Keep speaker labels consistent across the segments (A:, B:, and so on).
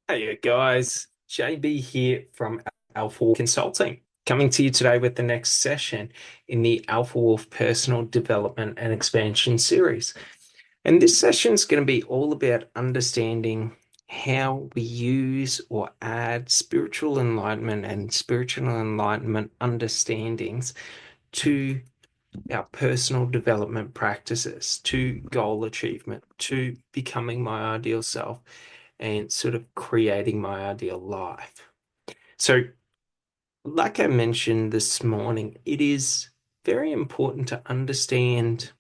A: Hey guys, JB here from Alpha Wolf Consulting, coming to you today with the next session in the Alpha Wolf Personal Development and Expansion series. And this session is going to be all about understanding how we use or add spiritual enlightenment and spiritual enlightenment understandings to our personal development practices, to goal achievement, to becoming my ideal self and sort of creating my ideal life. So, like I mentioned this morning, it is very important to understand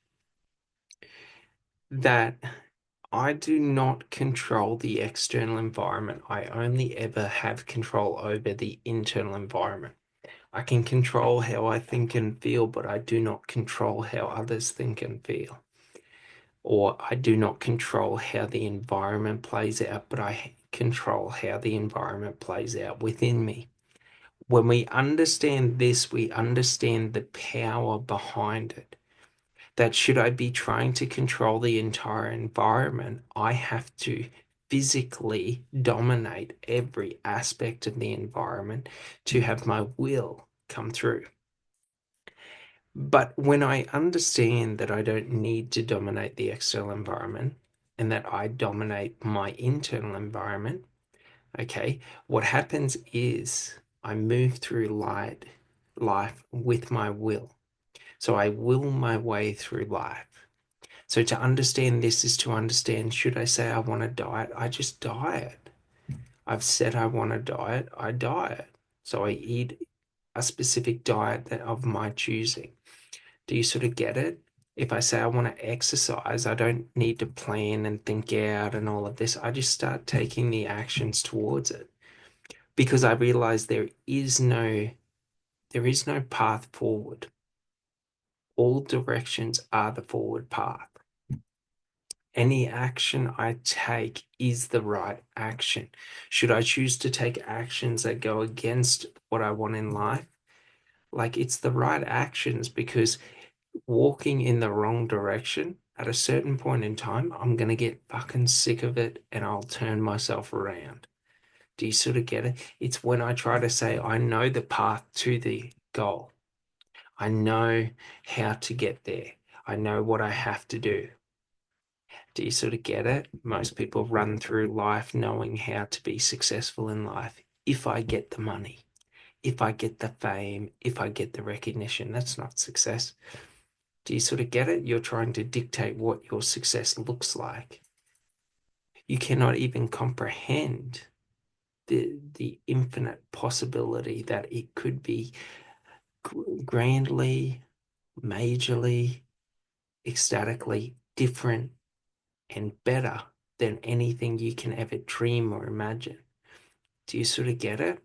A: that I do not control the external environment. I only ever have control over the internal environment. I can control how I think and feel, but I do not control how others think and feel. Or I do not control how the environment plays out, but I control how the environment plays out within me. When we understand this, we understand the power behind it. That should I be trying to control the entire environment, I have to physically dominate every aspect of the environment to have my will come through. But when I understand that I don't need to dominate the external environment and that I dominate my internal environment, okay, what happens is I move through life with my will. So I will my way through life. So to understand this is to understand, should I say I want to diet? I just diet. I've said I want to diet, I diet. So I eat a specific diet that of my choosing. Do you sort of get it? If I say I want to exercise, I don't need to plan and think out and all of this. I just start taking the actions towards it because I realize there is no path forward. All directions are the forward path. Any action I take is the right action. Should I choose to take actions that go against what I want in life? Like it's the right actions because walking in the wrong direction at a certain point in time, I'm going to get fucking sick of it and I'll turn myself around. Do you sort of get it? It's when I try to say, I know the path to the goal. I know how to get there. I know what I have to do. Do you sort of get it? Most people run through life knowing how to be successful in life. If I get the money, if I get the fame, if I get the recognition, that's not success. Do you sort of get it? You're trying to dictate what your success looks like. You cannot even comprehend the infinite possibility that it could be grandly, majorly, ecstatically different and better than anything you can ever dream or imagine. Do you sort of get it?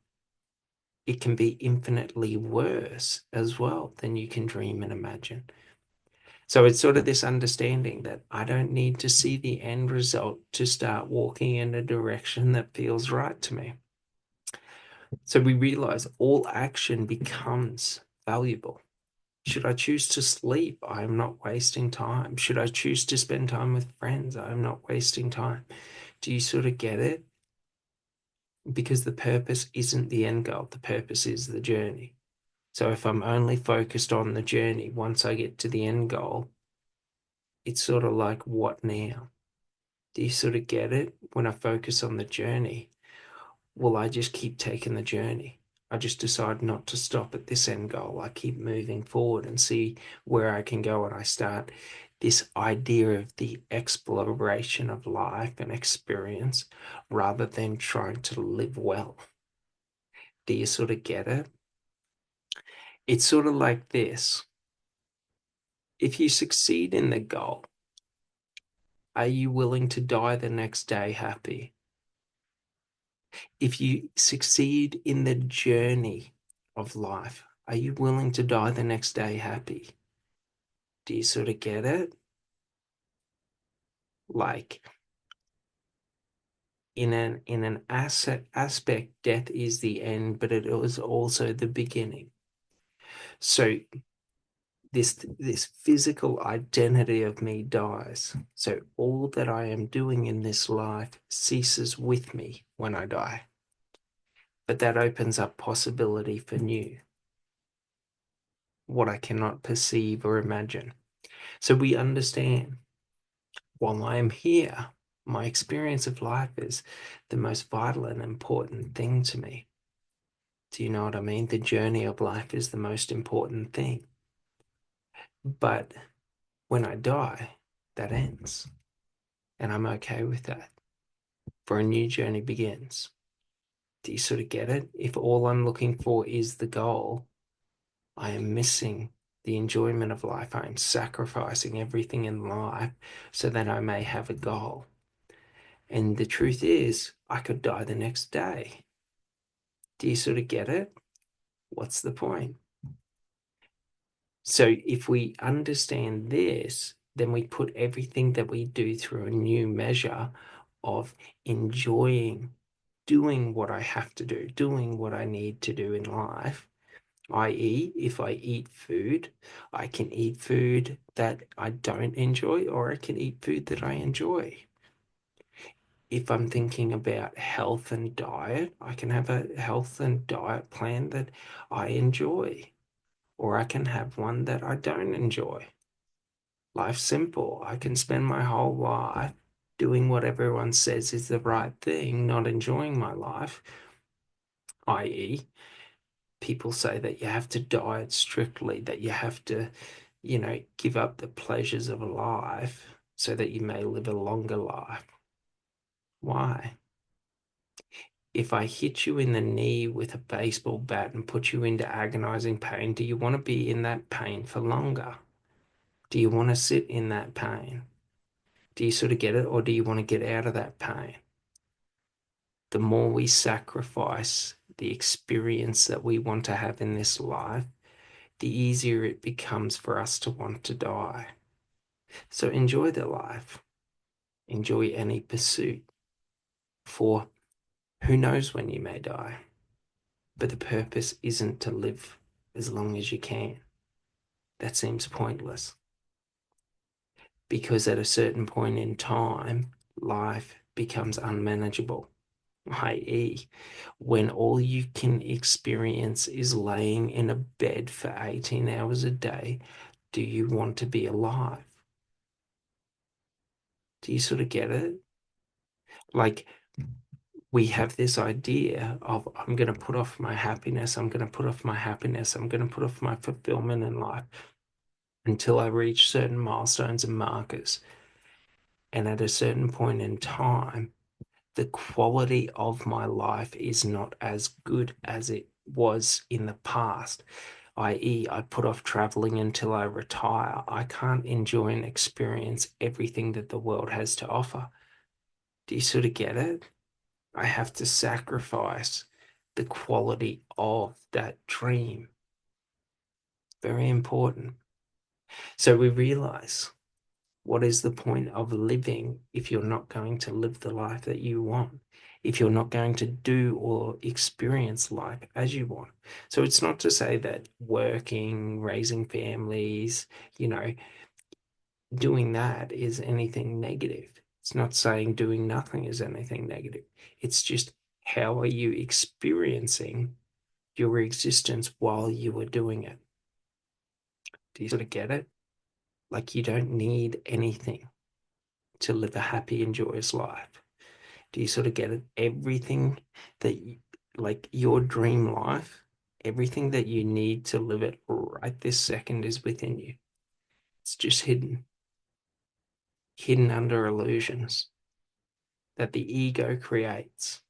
A: It can be infinitely worse as well than you can dream and imagine. So it's sort of this understanding that I don't need to see the end result to start walking in a direction that feels right to me. So we realize all action becomes valuable. Should I choose to sleep? I am not wasting time. Should I choose to spend time with friends? I am not wasting time. Do you sort of get it? Because the purpose isn't the end goal, the purpose is the journey. So if I'm only focused on the journey, once I get to the end goal, it's sort of like, what now? Do you sort of get it? When I focus on the journey, well, I just keep taking the journey. I just decide not to stop at this end goal. I keep moving forward and see where I can go. And I start this idea of the exploration of life and experience rather than trying to live well. Do you sort of get it? It's sort of like this. If you succeed in the goal, are you willing to die the next day happy? If you succeed in the journey of life, are you willing to die the next day happy? Do you sort of get it? Like in an aspect, death is the end, but it is also the beginning. So this physical identity of me dies. So all that I am doing in this life ceases with me when I die. But that opens up possibility for new, what I cannot perceive or imagine. So we understand while I am here, my experience of life is the most vital and important thing to me. Do you know what I mean? The journey of life is the most important thing. But when I die, that ends. And I'm okay with that. For a new journey begins. Do you sort of get it? If all I'm looking for is the goal, I am missing the enjoyment of life. I am sacrificing everything in life so that I may have a goal. And the truth is, I could die the next day. Do you sort of get it? What's the point? So if we understand this, then we put everything that we do through a new measure of enjoying doing what I have to do, doing what I need to do in life, i.e., if I eat food, I can eat food that I don't enjoy, or I can eat food that I enjoy. If I'm thinking about health and diet, I can have a health and diet plan that I enjoy, or I can have one that I don't enjoy. Life's simple. I can spend my whole life doing what everyone says is the right thing, not enjoying my life, i.e., people say that you have to diet strictly, that you have to, give up the pleasures of life so that you may live a longer life. Why? If I hit you in the knee with a baseball bat and put you into agonizing pain, do you want to be in that pain for longer? Do you want to sit in that pain? Do you sort of get it? Or do you want to get out of that pain? The more we sacrifice the experience that we want to have in this life, the easier it becomes for us to want to die. So enjoy the life, enjoy any pursuit, for who knows when you may die. But the purpose isn't to live as long as you can. That seems pointless, because at a certain point in time, life becomes unmanageable, i.e., when all you can experience is laying in a bed for 18 hours a day, do you want to be alive? Do you sort of get it? Like, we have this idea of, I'm going to put off my happiness, I'm going to put off my happiness, I'm going to put off my fulfillment in life until I reach certain milestones and markers. And at a certain point in time, the quality of my life is not as good as it was in the past, i.e., I put off traveling until I retire. I can't enjoy and experience everything that the world has to offer. Do you sort of get it? I have to sacrifice the quality of that dream. Very important. So we realize, what is the point of living if you're not going to live the life that you want? If you're not going to do or experience life as you want? So it's not to say that working, raising families, doing that is anything negative. It's not saying doing nothing is anything negative. It's just, how are you experiencing your existence while you were doing it? Do you sort of get it? Like, you don't need anything to live a happy and joyous life. Do you sort of get it? Everything that like your dream life, everything that you need to live it right this second is within you. It's just hidden under illusions that the ego creates.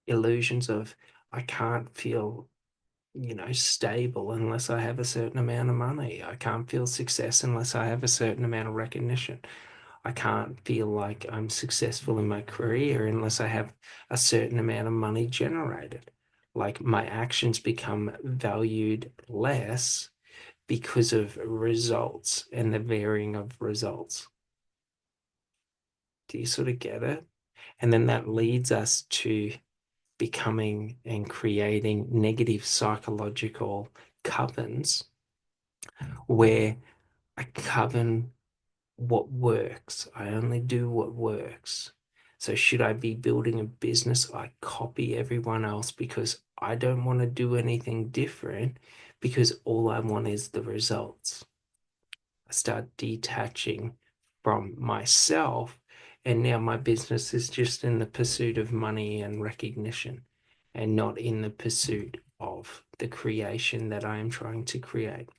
A: Illusions of, I can't feel, stable unless I have a certain amount of money. I can't feel success unless I have a certain amount of recognition. I can't feel like I'm successful in my career unless I have a certain amount of money generated. Like, my actions become valued less because of results and the varying of results. Do you sort of get it? And then that leads us to becoming and creating negative psychological covens where I coven what works. I only do what works. So should I be building a business? I copy everyone else because I don't want to do anything different because all I want is the results. I start detaching from myself, and now my business is just in the pursuit of money and recognition and not in the pursuit of the creation that I am trying to create.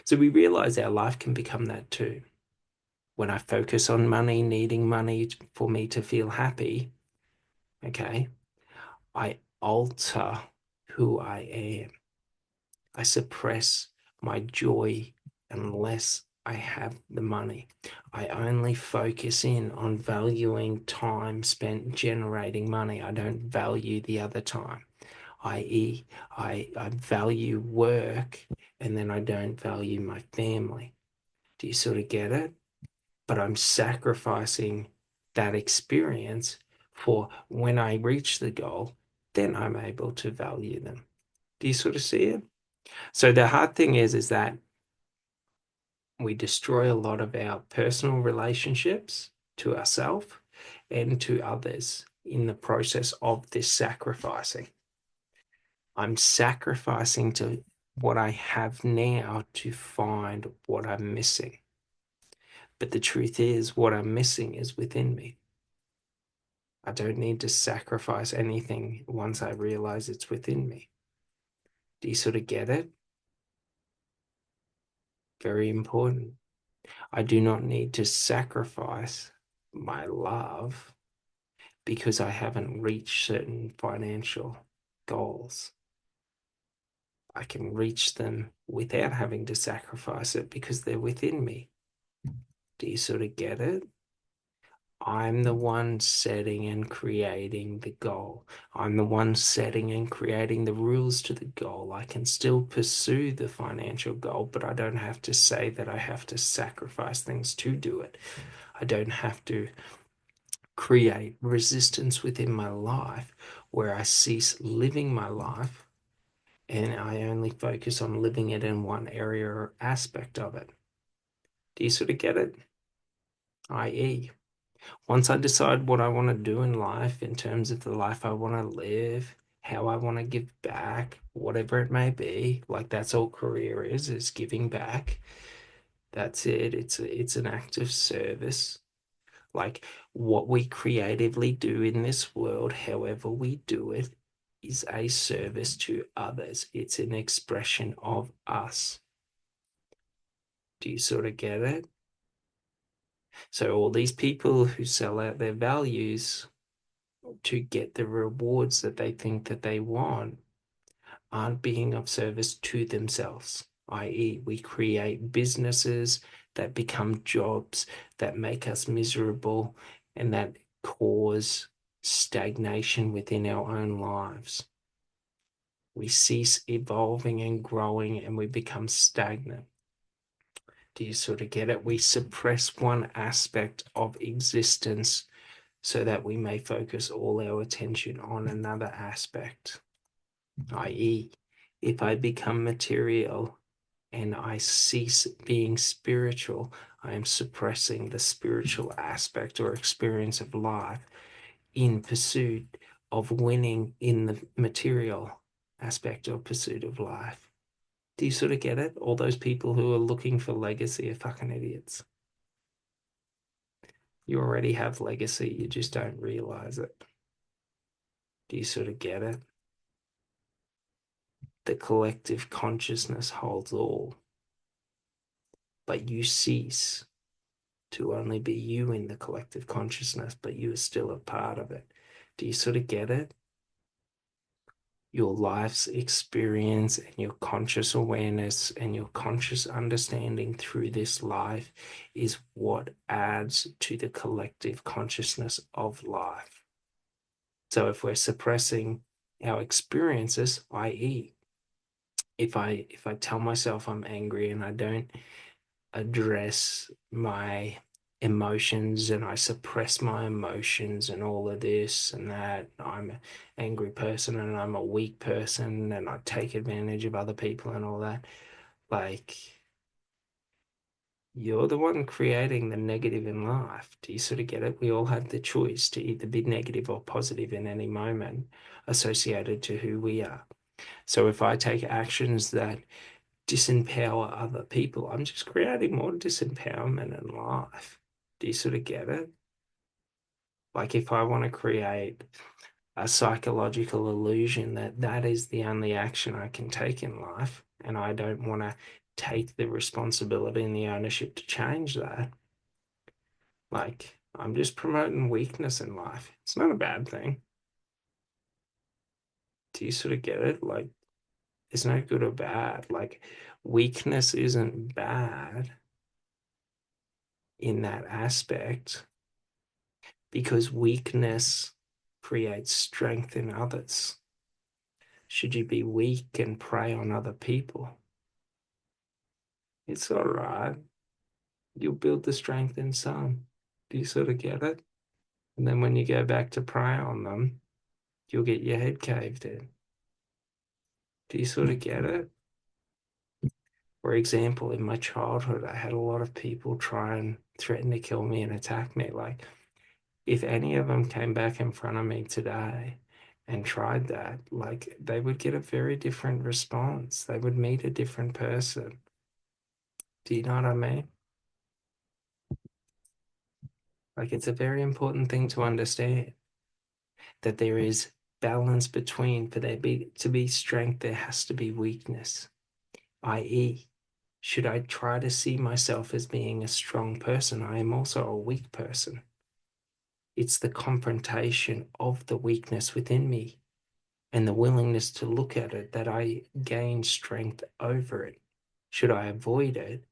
A: So we realize our life can become that too. When I focus on money, needing money for me to feel happy, okay, I alter who I am. I suppress my joy unless I have the money. I only focus in on valuing time spent generating money. I don't value the other time, i.e., I value work and then I don't value my family. Do you sort of get it? But I'm sacrificing that experience for when I reach the goal, then I'm able to value them. Do you sort of see it? So the hard thing is that we destroy a lot of our personal relationships to ourselves and to others in the process of this sacrificing. I'm sacrificing to what I have now to find what I'm missing. But the truth is, what I'm missing is within me. I don't need to sacrifice anything once I realize it's within me. Do you sort of get it? Very important. I do not need to sacrifice my love because I haven't reached certain financial goals. I can reach them without having to sacrifice it because they're within me. Do you sort of get it? I'm the one setting and creating the goal. I'm the one setting and creating the rules to the goal. I can still pursue the financial goal, but I don't have to say that I have to sacrifice things to do it. I don't have to create resistance within my life where I cease living my life and I only focus on living it in one area or aspect of it. Do you sort of get it? I.e., once I decide what I want to do in life in terms of the life I want to live, how I want to give back, whatever it may be, like that's all career is giving back. That's it. It's an act of service. Like what we creatively do in this world, however we do it, is a service to others. It's an expression of us. Do you sort of get it? So all these people who sell out their values to get the rewards that they think that they want aren't being of service to themselves, i.e., we create businesses that become jobs that make us miserable and that cause stagnation within our own lives. We cease evolving and growing and we become stagnant. Do you sort of get it? We suppress one aspect of existence so that we may focus all our attention on another aspect, i.e., if I become material and I cease being spiritual, I am suppressing the spiritual aspect or experience of life in pursuit of winning in the material aspect or pursuit of life. Do you sort of get it? All those people who are looking for legacy are fucking idiots. You already have legacy, you just don't realize it. Do you sort of get it? The collective consciousness holds all, but you cease to only be you in the collective consciousness, but you are still a part of it. Do you sort of get it? Your life's experience and your conscious awareness and your conscious understanding through this life is what adds to the collective consciousness of life. So if we're suppressing our experiences, i.e., if I tell myself I'm angry and I don't address my emotions and I suppress my emotions and all of this and that, I'm an angry person and I'm a weak person and I take advantage of other people and all that. Like, You're the one creating the negative in life. Do you sort of get it? We all have the choice to either be negative or positive in any moment associated to who we are. So if I take actions that disempower other people, I'm just creating more disempowerment in life. Do you sort of get it? Like if I want to create a psychological illusion that that is the only action I can take in life, and I don't want to take the responsibility and the ownership to change that, like I'm just promoting weakness in life. It's not a bad thing. Do you sort of get it? Like, it's no good or bad. Like, weakness isn't bad in that aspect because weakness creates strength in others. Should you be weak and prey on other people? It's all right. You'll build the strength in some. Do you sort of get it? And then when you go back to prey on them, you'll get your head caved in. Do you sort of get it? For example, in my childhood, I had a lot of people try and threaten to kill me and attack me. Like, if any of them came back in front of me today and tried that, like, they would get a very different response. They would meet a different person. Do you know what I mean? Like, it's a very important thing to understand that there is balance between, for there be to be strength, there has to be weakness, i.e., should I try to see myself as being a strong person, I am also a weak person. It's the confrontation of the weakness within me and the willingness to look at it that I gain strength over it. Should I avoid it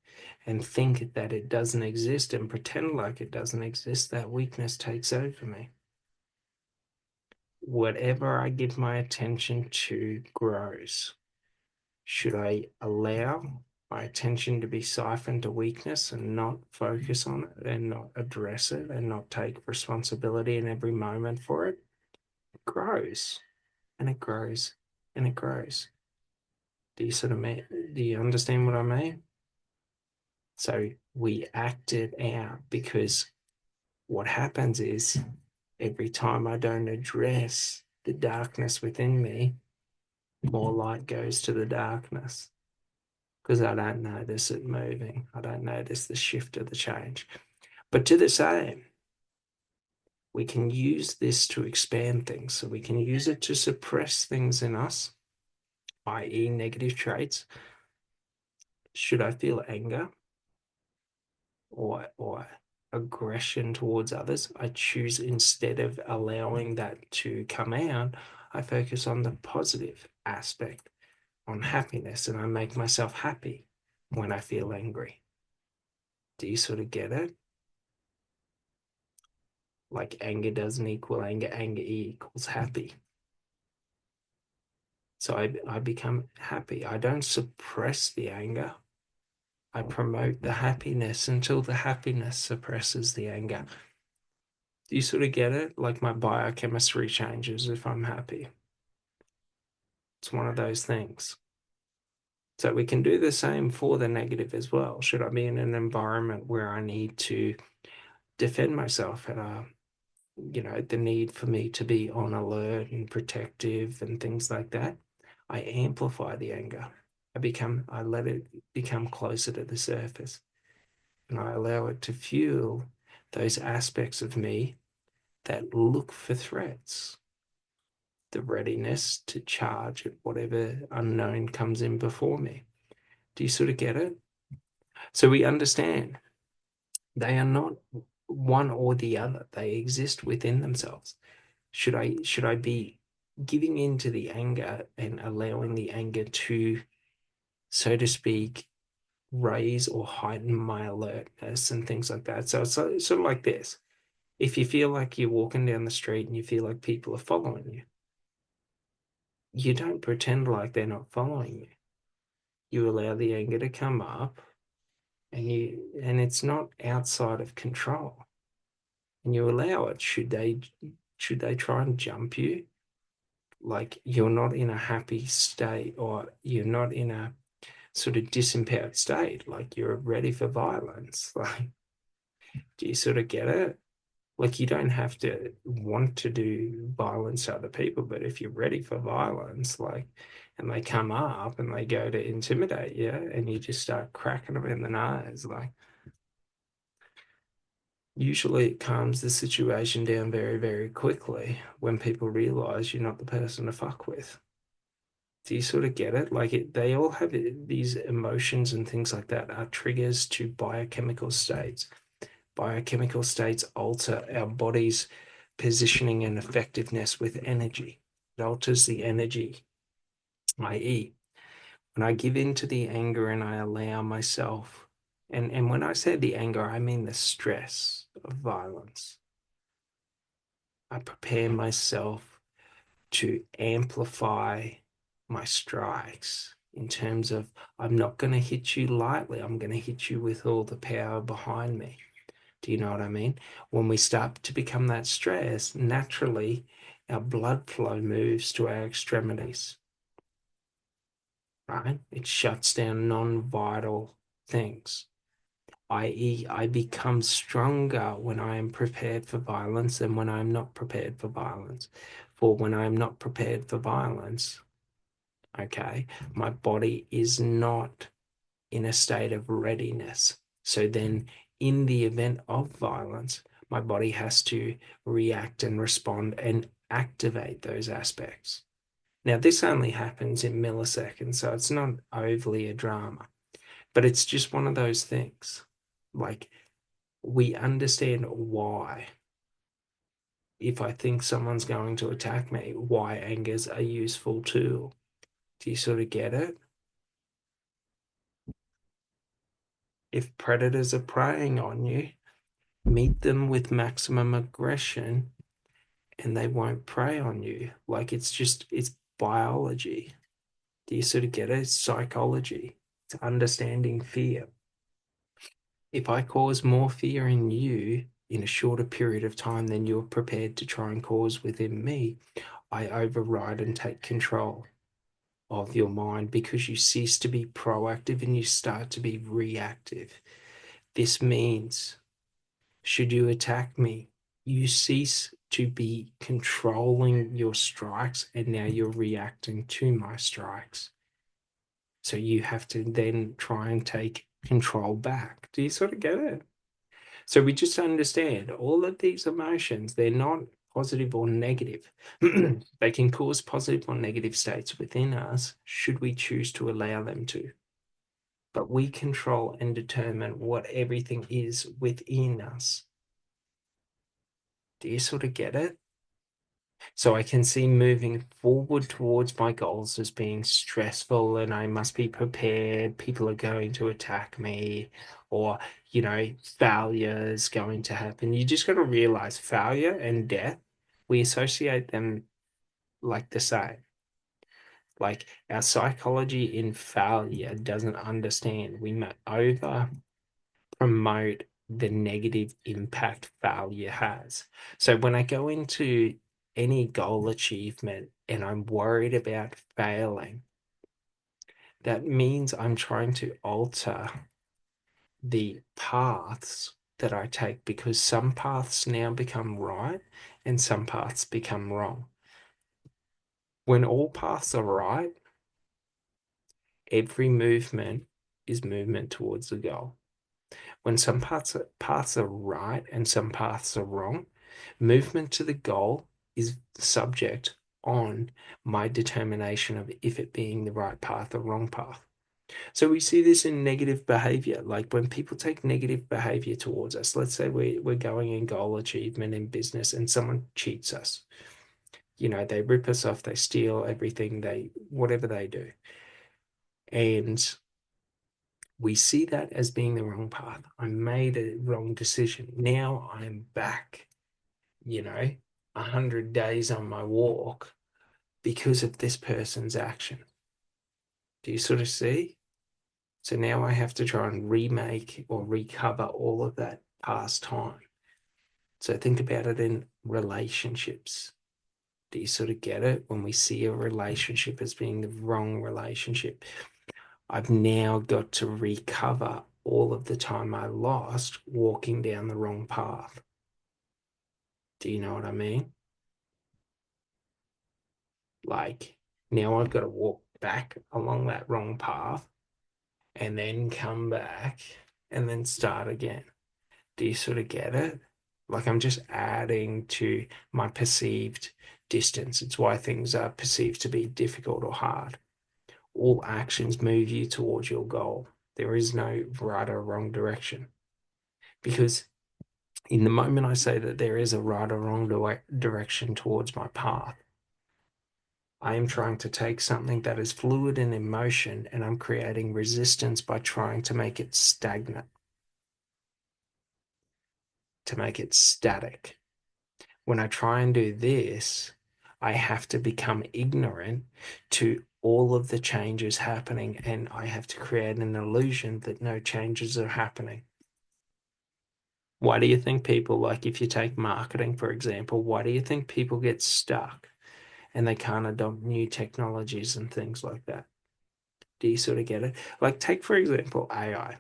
A: and think that it doesn't exist and pretend like it doesn't exist, that weakness takes over me. Whatever I give my attention to grows. Should I allow my attention to be siphoned to weakness and not focus on it and not address it and not take responsibility in every moment for it? It grows and it grows and it grows. Do you sort of mean, do you understand what I mean? So we act it out because what happens is every time I don't address the darkness within me, more light goes to the darkness because I don't notice it moving. I don't notice the shift or the change. But to the same, we can use this to expand things. So we can use it to suppress things in us, i.e., negative traits. Should I feel anger or aggression towards others, I choose, instead of allowing that to come out, I focus on the positive aspect, on happiness, and I make myself happy when I feel angry. Do you sort of get it? Like anger doesn't equal anger, anger equals happy. So I become happy. I don't suppress the anger. I promote the happiness until the happiness suppresses the anger. Do you sort of get it? Like my biochemistry changes if I'm happy. It's one of those things. So we can do the same for the negative as well. Should I be in an environment where I need to defend myself and the need for me to be on alert and protective and things like that, I amplify the anger. I let it become closer to the surface and I allow it to fuel those aspects of me that look for threats, the readiness to charge at whatever unknown comes in before me. Do you sort of get it? So we understand they are not one or the other. They exist within themselves. Should I be giving in to the anger and allowing the anger to, so to speak, raise or heighten my alertness and things like that? So it's sort of like this. If you feel like you're walking down the street and you feel like people are following you, you don't pretend like they're not following you. You allow the anger to come up and it's not outside of control. And you allow it. Should they try and jump you? Like you're not in a happy state or you're not in a sort of disempowered state, like you're ready for violence. Like, do you sort of get it? Like, you don't have to want to do violence to other people, but if you're ready for violence, like, and they come up and they go to intimidate you, and you just start cracking them in the nose, like, usually it calms the situation down very, very quickly when people realize you're not the person to fuck with. Do you sort of get it? Like, they all have these emotions and things like that are triggers to biochemical states. Biochemical states alter our body's positioning and effectiveness with energy. It alters the energy, i.e., when I give in to the anger and I allow myself, and when I say the anger, I mean the stress of violence. I prepare myself to amplify my strikes in terms of I'm not going to hit you lightly. I'm going to hit you with all the power behind me. Do you know what I mean? When we start to become that stressed, naturally our blood flow moves to our extremities, right? It shuts down non-vital things, i.e., I become stronger when I am prepared for violence than when I'm not prepared for violence. For when I'm not prepared for violence, okay, my body is not in a state of readiness. So then, in the event of violence, my body has to react and respond and activate those aspects. Now, this only happens in milliseconds, so it's not overly a drama, but it's just one of those things. Like, we understand why. If I think someone's going to attack me, why anger's a useful tool. Do you sort of get it? If predators are preying on you, meet them with maximum aggression and they won't prey on you. Like, it's biology. Do you sort of get it? It's psychology. It's understanding fear. If I cause more fear in you in a shorter period of time than you're prepared to try and cause within me, I override and take control of your mind because you cease to be proactive and you start to be reactive. This means, should you attack me, you cease to be controlling your strikes and now you're reacting to my strikes. So you have to then try and take control back. Do you sort of get it? So we just understand all of these emotions, they're not positive or negative. They can cause positive or negative states within us should we choose to allow them to. But we control and determine what everything is within us. Do you sort of get it? So I can see moving forward towards my goals as being stressful and I must be prepared. People are going to attack me, or, failure is going to happen. You just got to realize failure and death, we associate them like the same. Like, our psychology in failure doesn't understand. We over promote the negative impact failure has. So when I go into any goal achievement and I'm worried about failing, that means I'm trying to alter the paths that I take because some paths now become right and some paths become wrong. When all paths are right, every movement is movement towards the goal. When some paths are right and some paths are wrong, movement to the goal is subject on my determination of if it being the right path or wrong path. So we see this in negative behavior. Like, when people take negative behavior towards us, let's say we're going in goal achievement in business and someone cheats us. They rip us off, they steal everything, whatever they do. And we see that as being the wrong path. I made a wrong decision. Now I'm back, 100 days on my walk because of this person's action. Do you sort of see? So now I have to try and remake or recover all of that past time. So think about it in relationships. Do you sort of get it? When we see a relationship as being the wrong relationship, I've now got to recover all of the time I lost walking down the wrong path. Do you know what I mean? Like, now I've got to walk back along that wrong path and then come back and then start again. Do you sort of get it? Like, I'm just adding to my perceived distance. It's why things are perceived to be difficult or hard. All actions move you towards your goal. There is no right or wrong direction. Because in the moment I say that there is a right or wrong direction towards my path, I am trying to take something that is fluid and in motion, and I'm creating resistance by trying to make it stagnant, to make it static. When I try and do this, I have to become ignorant to all of the changes happening, and I have to create an illusion that no changes are happening. Why do you think people, like if you take marketing, for example, why do you think people get stuck and they can't adopt new technologies and things like that? Do you sort of get it? Like, take, for example, AI.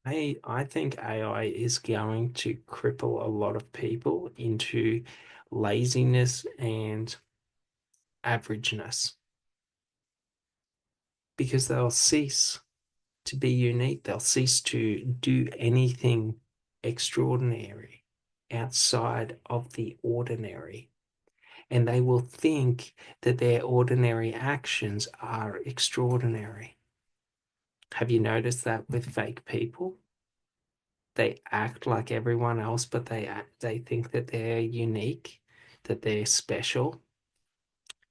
A: I think AI is going to cripple a lot of people into laziness and averageness because they'll cease to be unique. They'll cease to do anything extraordinary outside of the ordinary. And they will think that their ordinary actions are extraordinary. Have you noticed that with fake people? They act like everyone else, but they think that they're unique, that they're special.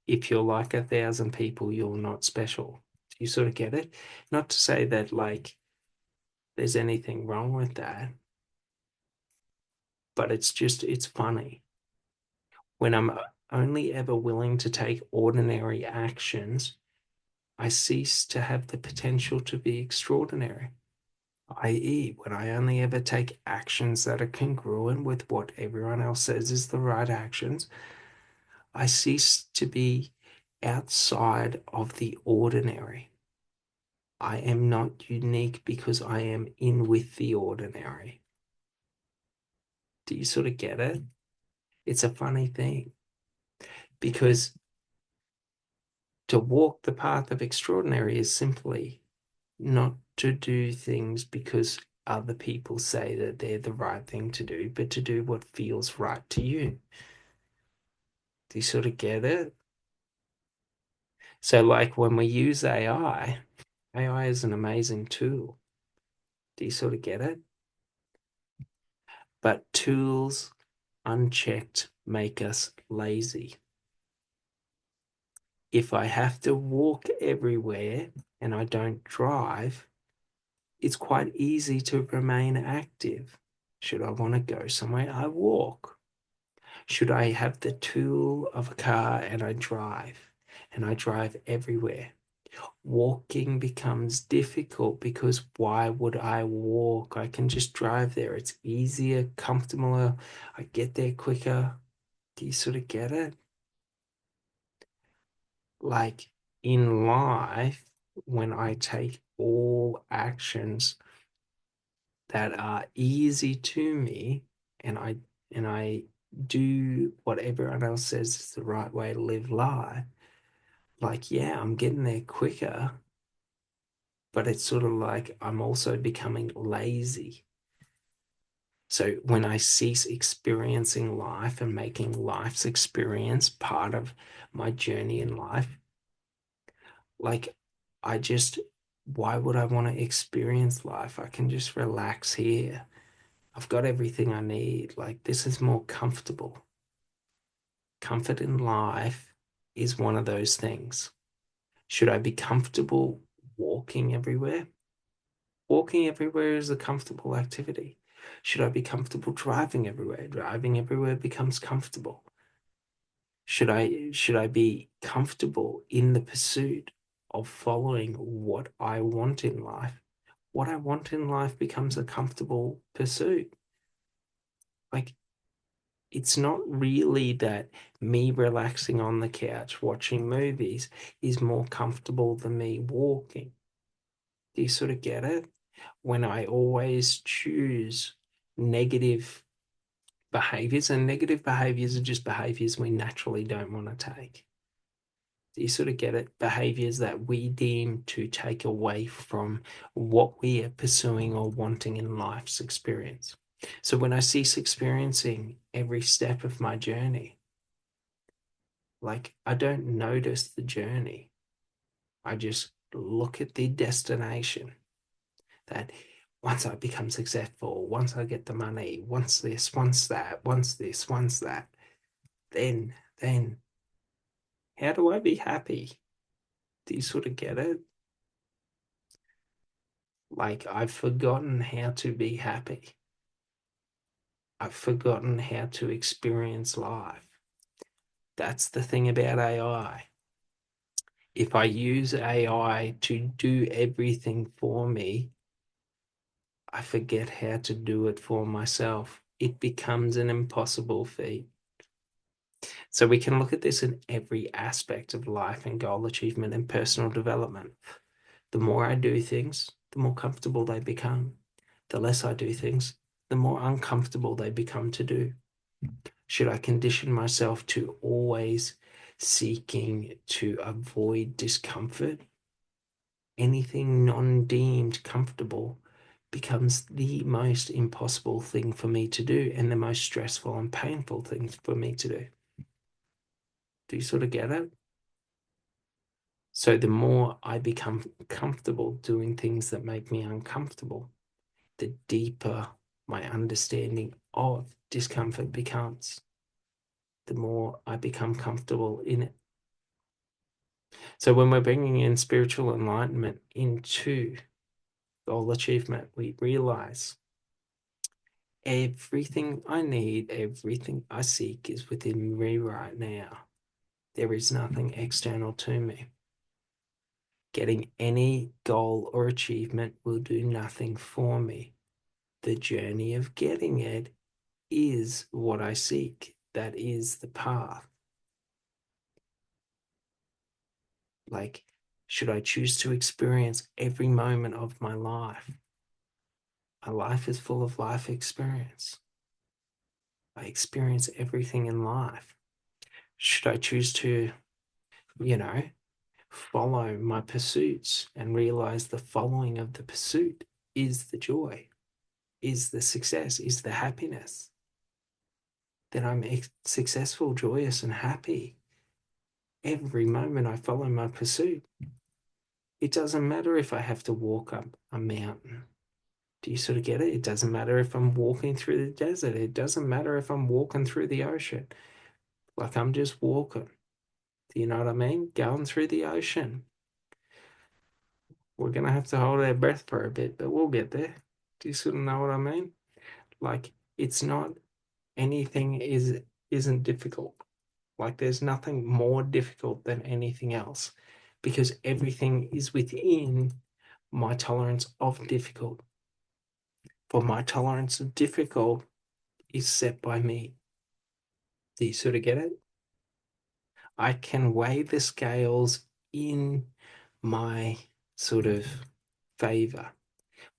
A: If you're like 1,000 people, you're not special. Do you sort of get it? Not to say that like there's anything wrong with that, but it's funny. When I'm only ever willing to take ordinary actions, I cease to have the potential to be extraordinary. I.e., when I only ever take actions that are congruent with what everyone else says is the right actions, I cease to be outside of the ordinary. I am not unique because I am in with the ordinary. Do you sort of get it? It's a funny thing because to walk the path of extraordinary is simply not to do things because other people say that they're the right thing to do, but to do what feels right to you. Do you sort of get it? So, like when we use AI, AI is an amazing tool. Do you sort of get it? But tools unchecked make us lazy. If I have to walk everywhere and I don't drive, it's quite easy to remain active. Should I want to go somewhere, I walk. Should I have the tool of a car and I drive? And I drive everywhere. Walking becomes difficult because why would I walk? I can just drive there. It's easier, comfortable. I get there quicker. Do you sort of get it? Like in life, when I take all actions that are easy to me and I do what everyone else says is the right way to live life, like yeah, I'm getting there quicker, but it's sort of like I'm also becoming lazy. So when I cease experiencing life and making life's experience part of my journey in life, like I just, why would I want to experience life? I can just relax here. I've got everything I need. Like this is more comfortable. Comfort in life is one of those things. Should I be comfortable walking everywhere? Walking everywhere is a comfortable activity. Should I be comfortable driving everywhere? Driving everywhere becomes comfortable. Should I be comfortable in the pursuit of following what I want in life? What I want in life becomes a comfortable pursuit. Like It's not really that me relaxing on the couch watching movies is more comfortable than me walking. Do you sort of get it? When I always choose negative behaviors, and negative behaviors are just behaviors we naturally don't want to take. Do you sort of get it? Behaviors that we deem to take away from what we are pursuing or wanting in life's experience. So when I cease experiencing every step of my journey, like I don't notice the journey. I just look at the destination. That once I become successful, once I get the money, once this, once that, once this, once that, then how do I be happy? Do you sort of get it? Like I've forgotten how to be happy. I've forgotten how to experience life. That's the thing about AI. If I use AI to do everything for me, I forget how to do it for myself. It becomes an impossible feat. So we can look at this in every aspect of life and goal achievement and personal development. The more I do things, the more comfortable they become. The less I do things, the more uncomfortable they become to do. Should I condition myself to always seeking to avoid discomfort? Anything non-deemed comfortable becomes the most impossible thing for me to do and the most stressful and painful thing for me to do. Do you sort of get it? So the more I become comfortable doing things that make me uncomfortable, the deeper my understanding of discomfort becomes, the more I become comfortable in it. So when we're bringing in spiritual enlightenment into goal achievement, we realize everything I need, everything I seek is within me right now. There is nothing external to me. Getting any goal or achievement will do nothing for me. The journey of getting it is what I seek. That is the path. Like, should I choose to experience every moment of my life? My life is full of life experience. I experience everything in life. Should I choose to, you know, follow my pursuits and realize the following of the pursuit is the joy, is the success, is the happiness? That I'm successful, joyous, and happy every moment I follow my pursuit. It doesn't matter if I have to walk up a mountain. Do you sort of get it? It doesn't matter if I'm walking through the desert. It doesn't matter if I'm walking through the ocean. Like I'm just walking. Do you know what I mean? Going through the ocean. We're going to have to hold our breath for a bit, but we'll get there. Do you sort of know what I mean? Like it's not anything isn't difficult. Like there's nothing more difficult than anything else because everything is within my tolerance of difficult. For my tolerance of difficult is set by me. Do you sort of get it? I can weigh the scales in my sort of favor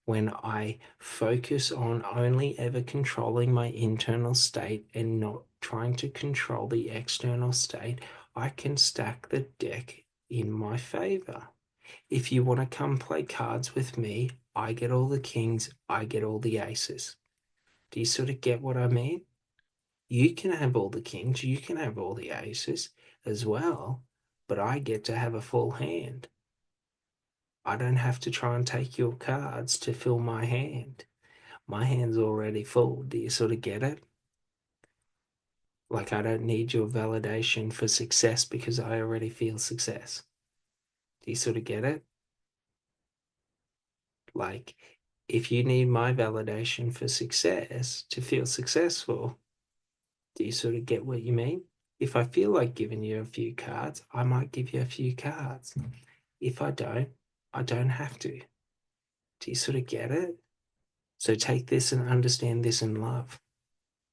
A: when I focus on only ever controlling my internal state and not trying to control the external state. I can stack the deck in my favor. If you want to come play cards with me, I get all the kings, I get all the aces. Do you sort of get what I mean? You can have all the kings, you can have all the aces as well, but I get to have a full hand. I don't have to try and take your cards to fill my hand. My hand's already full. Do you sort of get it? Like, I don't need your validation for success because I already feel success. Do you sort of get it? Like, if you need my validation for success to feel successful, do you sort of get what you mean? If I feel like giving you a few cards, I might give you a few cards. If I don't have to. Do you sort of get it? So take this and understand this in love.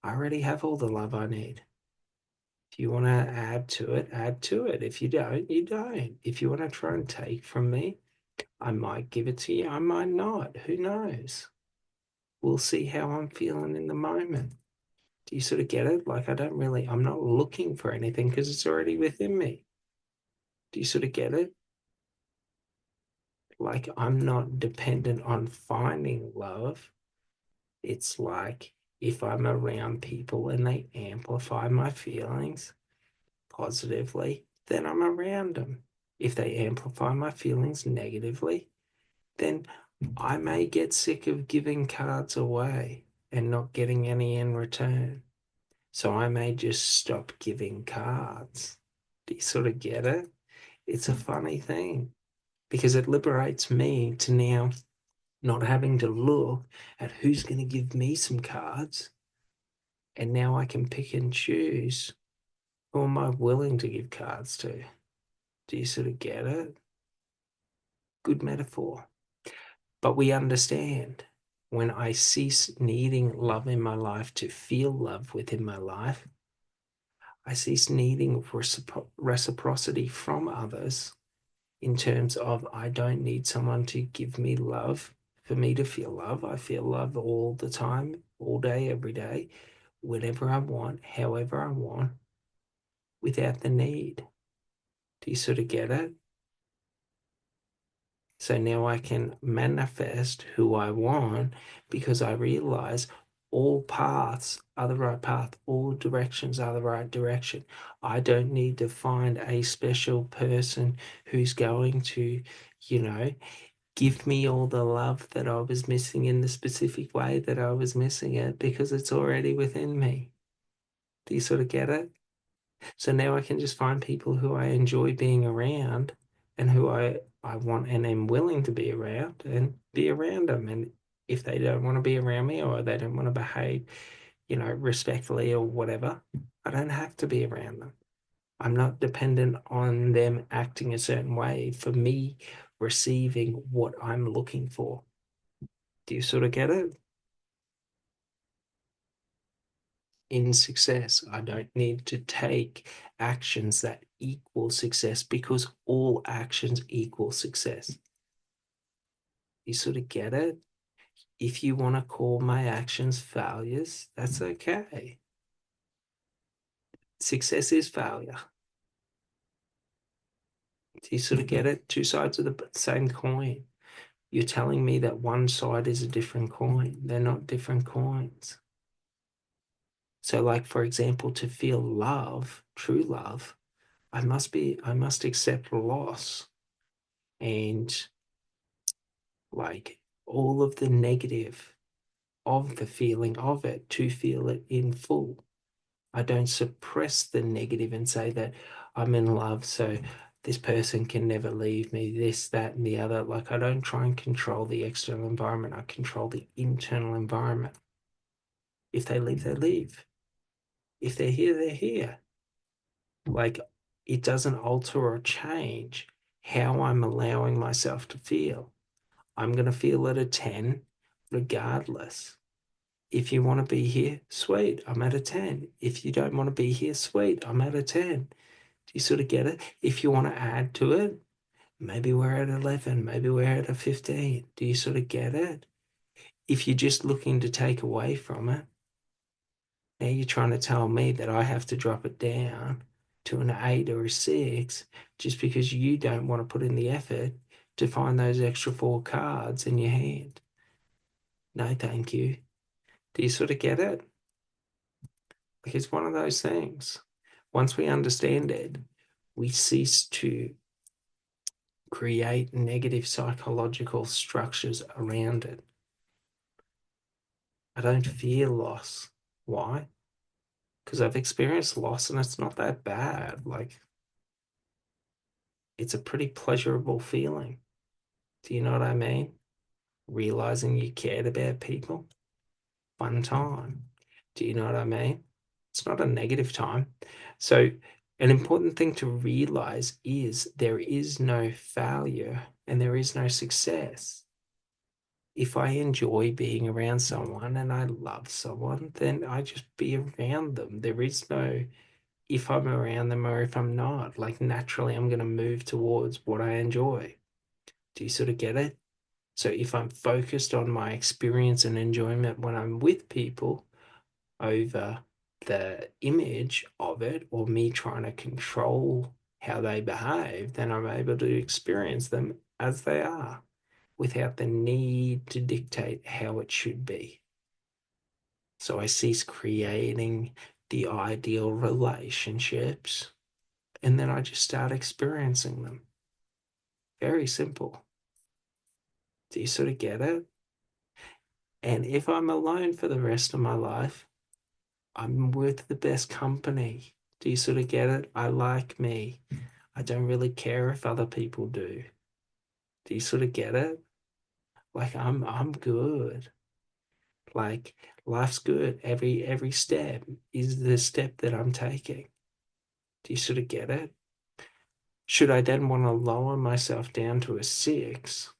A: I already have all the love I need. If you want to add to it, add to it. If you don't, you don't. If you want to try and take from me, I might give it to you. I might not. Who knows? We'll see how I'm feeling in the moment. Do you sort of get it? Like, I'm not looking for anything because it's already within me. Do you sort of get it? Like, I'm not dependent on finding love. It's like if I'm around people and they amplify my feelings positively, then I'm around them. If they amplify my feelings negatively, then I may get sick of giving cards away and not getting any in return. So I may just stop giving cards. Do you sort of get it? It's a funny thing because it liberates me to now not having to look at who's going to give me some cards. And now I can pick and choose who am I willing to give cards to. Do you sort of get it? Good metaphor. But we understand when I cease needing love in my life to feel love within my life, I cease needing reciprocity from others in terms of I don't need someone to give me love for me to feel love. I feel love all the time, all day, every day, whenever I want, however I want, without the need. Do you sort of get it? So now I can manifest who I want because I realize all paths are the right path, all directions are the right direction. I don't need to find a special person who's going to, you know, give me all the love that I was missing in the specific way that I was missing it because it's already within me. Do you sort of get it? So now I can just find people who I enjoy being around and who I want and am willing to be around and be around them. And if they don't want to be around me or they don't want to behave, respectfully or whatever, I don't have to be around them. I'm not dependent on them acting a certain way for me receiving what I'm looking for. Do you sort of get it? In success, I don't need to take actions that equal success because all actions equal success. You sort of get it? If you want to call my actions failures, that's okay. Success is failure. Do you sort of get it? Two sides of the same coin. You're telling me that one side is a different coin. They're not different coins. So, like, for example, to feel love, true love, I must accept loss and like all of the negative of the feeling of it to feel it in full. I don't suppress the negative and say that I'm in love, so this person can never leave me, this, that, and the other. Like, I don't try and control the external environment, I control the internal environment. If they leave, they leave. If they're here, they're here. Like, it doesn't alter or change how I'm allowing myself to feel. I'm going to feel at a 10 regardless. If you want to be here, sweet, I'm at a 10. If you don't want to be here, sweet, I'm at a 10. Do you sort of get it? If you want to add to it, maybe we're at 11, maybe we're at a 15. Do you sort of get it? If you're just looking to take away from it, now you're trying to tell me that I have to drop it down to an 8 or a 6 just because you don't want to put in the effort to find those extra 4 cards in your hand. No, thank you. Do you sort of get it? Like, it's one of those things. Once we understand it, we cease to create negative psychological structures around it. I don't fear loss. Why? Because I've experienced loss and it's not that bad. Like, it's a pretty pleasurable feeling. Do you know what I mean? Realizing you cared about people. Fun time. Do you know what I mean? It's not a negative time. So, an important thing to realize is there is no failure and there is no success. if I enjoy being around someone and I love someone, then I just be around them. There is no if I'm around them or if I'm not. Like naturally, I'm going to move towards what I enjoy. Do you sort of get it? So if I'm focused on my experience and enjoyment when I'm with people over the image of it or me trying to control how they behave, then I'm able to experience them as they are without the need to dictate how it should be. So I cease creating the ideal relationships and then I just start experiencing them. Very simple. Do you sort of get it? And if I'm alone for the rest of my life, I'm with the best company. Do you sort of get it? I like me. I don't really care if other people do. Do you sort of get it? Like I'm good. Like life's good. Every step is the step that I'm taking. Do you sort of get it? Should I then want to lower myself down to a 6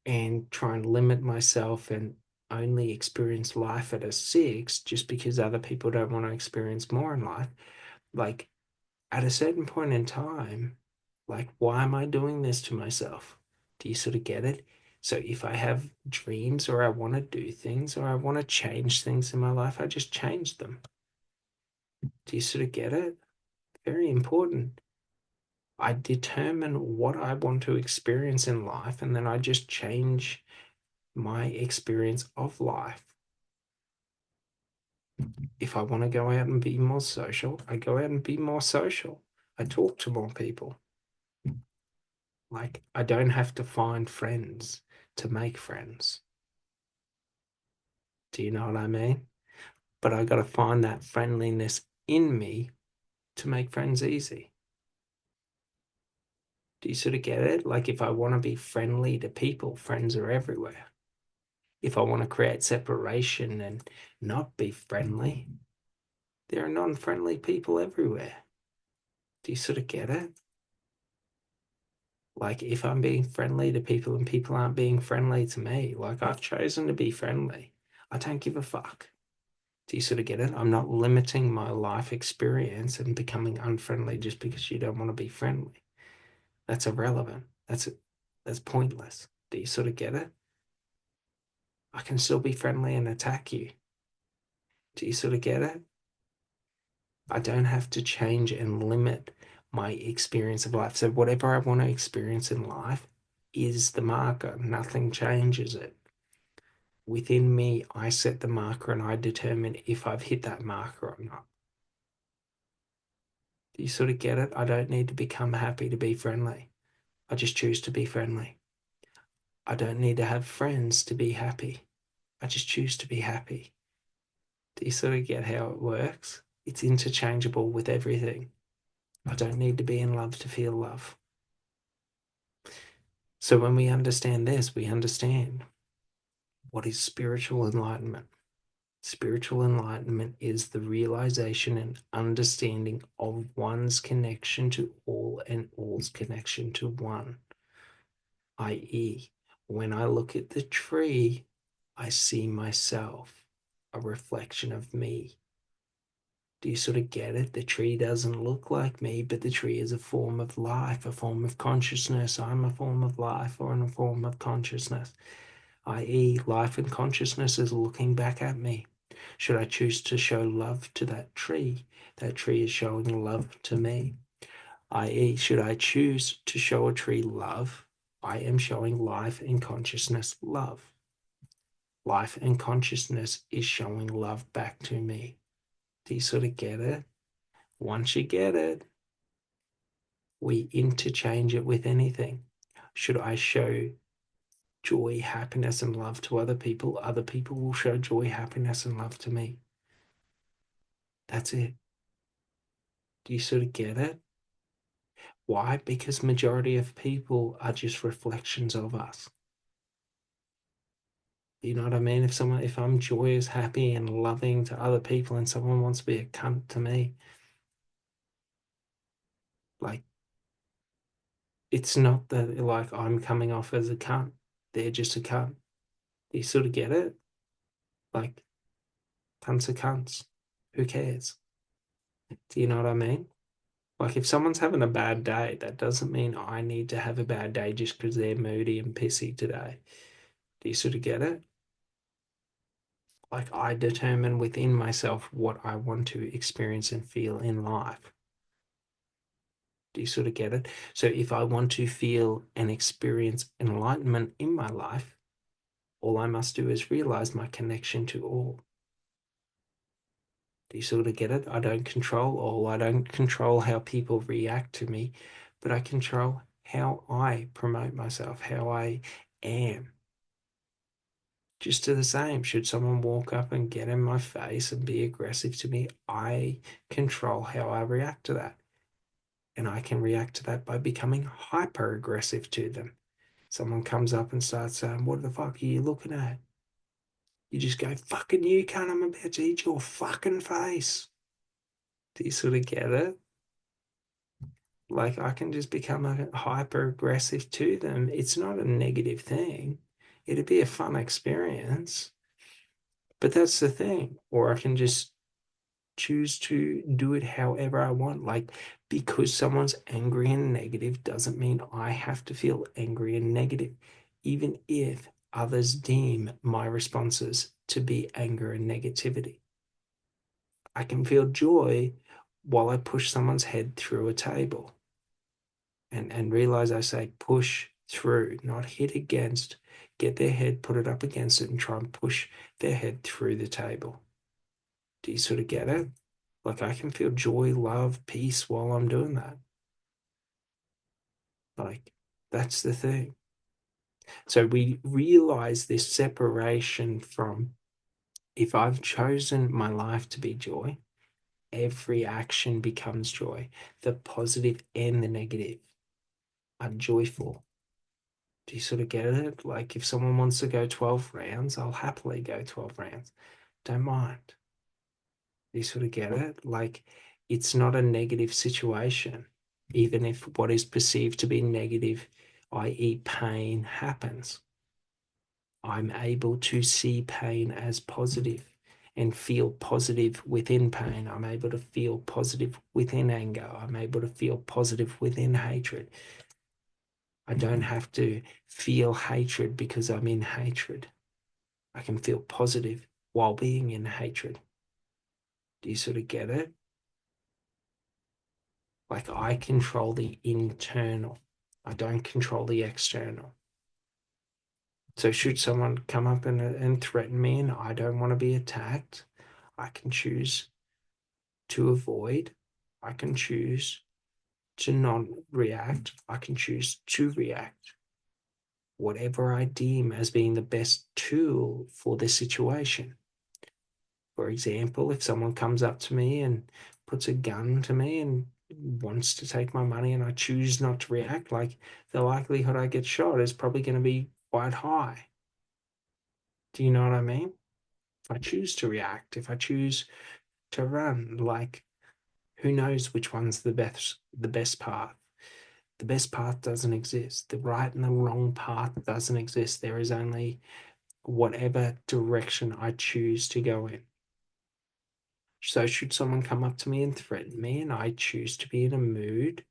A: and try and limit myself and only experience life at a 6 just because other people don't want to experience more in life? Like at a certain point in time, like, why am I doing this to myself? Do you sort of get it? So if I have dreams or I want to do things or I want to change things in my life, I just change them. Do you sort of get it? Very important. I determine what I want to experience in life and then I just change my experience of life. If I want to go out and be more social, I go out and be more social. I talk to more people. Like, I don't have to find friends to make friends. Do you know what I mean? But I got to find that friendliness in me to make friends easy. Do you sort of get it? Like, if I want to be friendly to people, friends are everywhere. If I want to create separation and not be friendly, there are non friendly people everywhere. Do you sort of get it? Like, if I'm being friendly to people and people aren't being friendly to me, like, I've chosen to be friendly. I don't give a fuck. Do you sort of get it? I'm not limiting my life experience and becoming unfriendly just because you don't want to be friendly. That's irrelevant. That's pointless. Do you sort of get it? I can still be friendly and attack you. Do you sort of get it? I don't have to change and limit my experience of life. So whatever I want to experience in life is the marker. Nothing changes it. Within me, I set the marker and I determine if I've hit that marker or not. Do you sort of get it? I don't need to become happy to be friendly. I just choose to be friendly. I don't need to have friends to be happy. I just choose to be happy. Do you sort of get how it works? It's interchangeable with everything. I don't need to be in love to feel love. So when we understand this, we understand what is spiritual enlightenment. Spiritual enlightenment is the realization and understanding of one's connection to all and all's connection to one. I.e., when I look at the tree, I see myself, a reflection of me. Do you sort of get it? The tree doesn't look like me, but the tree is a form of life, a form of consciousness. I'm a form of life or a form of consciousness, i.e., life and consciousness is looking back at me. Should I choose to show love to that tree is showing love to me, i.e., should I choose to show a tree love, I am showing life and consciousness love. Life and consciousness is showing love back to me. Do you sort of get it? Once you get it, we interchange it with anything. Should I show joy, happiness, and love to other people will show joy, happiness, and love to me. That's it. Do you sort of get it? Why? Because majority of people are just reflections of us. You know what I mean? If I'm joyous, happy, and loving to other people, and someone wants to be a cunt to me, like it's not that like I'm coming off as a cunt. they're just a cunt. Do you sort of get it? Like, cunts are cunts. Who cares? Do you know what I mean? Like, if someone's having a bad day, that doesn't mean I need to have a bad day just because they're moody and pissy today. Do you sort of get it? Like, I determine within myself what I want to experience and feel in life. Do you sort of get it? So if I want to feel and experience enlightenment in my life, all I must do is realize my connection to all. Do you sort of get it? I don't control all. I don't control how people react to me, but I control how I promote myself, how I am. Just to the same, should someone walk up and get in my face and be aggressive to me, I control how I react to that. And I can react to that by becoming hyper aggressive to them. Someone comes up and starts saying, "What the fuck are you looking at?" You just go, "Fucking you cunt, I'm about to eat your fucking face." Do you sort of get it? Like, I can just become a hyper aggressive to them. It's not a negative thing. It'd be a fun experience. But that's the thing. Or I can just choose to do it however I want. Like, because someone's angry and negative doesn't mean I have to feel angry and negative, even if others deem my responses to be anger and negativity. I can feel joy while I push someone's head through a table and realize I say push through, not hit against, get their head, put it up against it and try and push their head through the table. Do you sort of get it? Like, I can feel joy, love, peace while I'm doing that. Like, that's the thing. So we realize this separation from, if I've chosen my life to be joy, every action becomes joy. The positive and the negative are joyful. Do you sort of get it? Like, if someone wants to go 12 rounds, I'll happily go 12 rounds. Don't mind. You sort of get it? Like, it's not a negative situation, even if what is perceived to be negative, i.e., pain, happens. I'm able to see pain as positive and feel positive within pain. I'm able to feel positive within anger. I'm able to feel positive within hatred. I don't have to feel hatred because I'm in hatred. I can feel positive while being in hatred. Do you sort of get it? Like, I control the internal. I don't control the external. So should someone come up and threaten me and I don't want to be attacked, I can choose to avoid. I can choose to not react. I can choose to react. Whatever I deem as being the best tool for the situation. For example, if someone comes up to me and puts a gun to me and wants to take my money and I choose not to react, like, the likelihood I get shot is probably going to be quite high. Do you know what I mean? If I choose to react, if I choose to run, like, who knows which one's the best path? The best path doesn't exist. The right and the wrong path doesn't exist. There is only whatever direction I choose to go in. So should someone come up to me and threaten me and I choose to be in a mood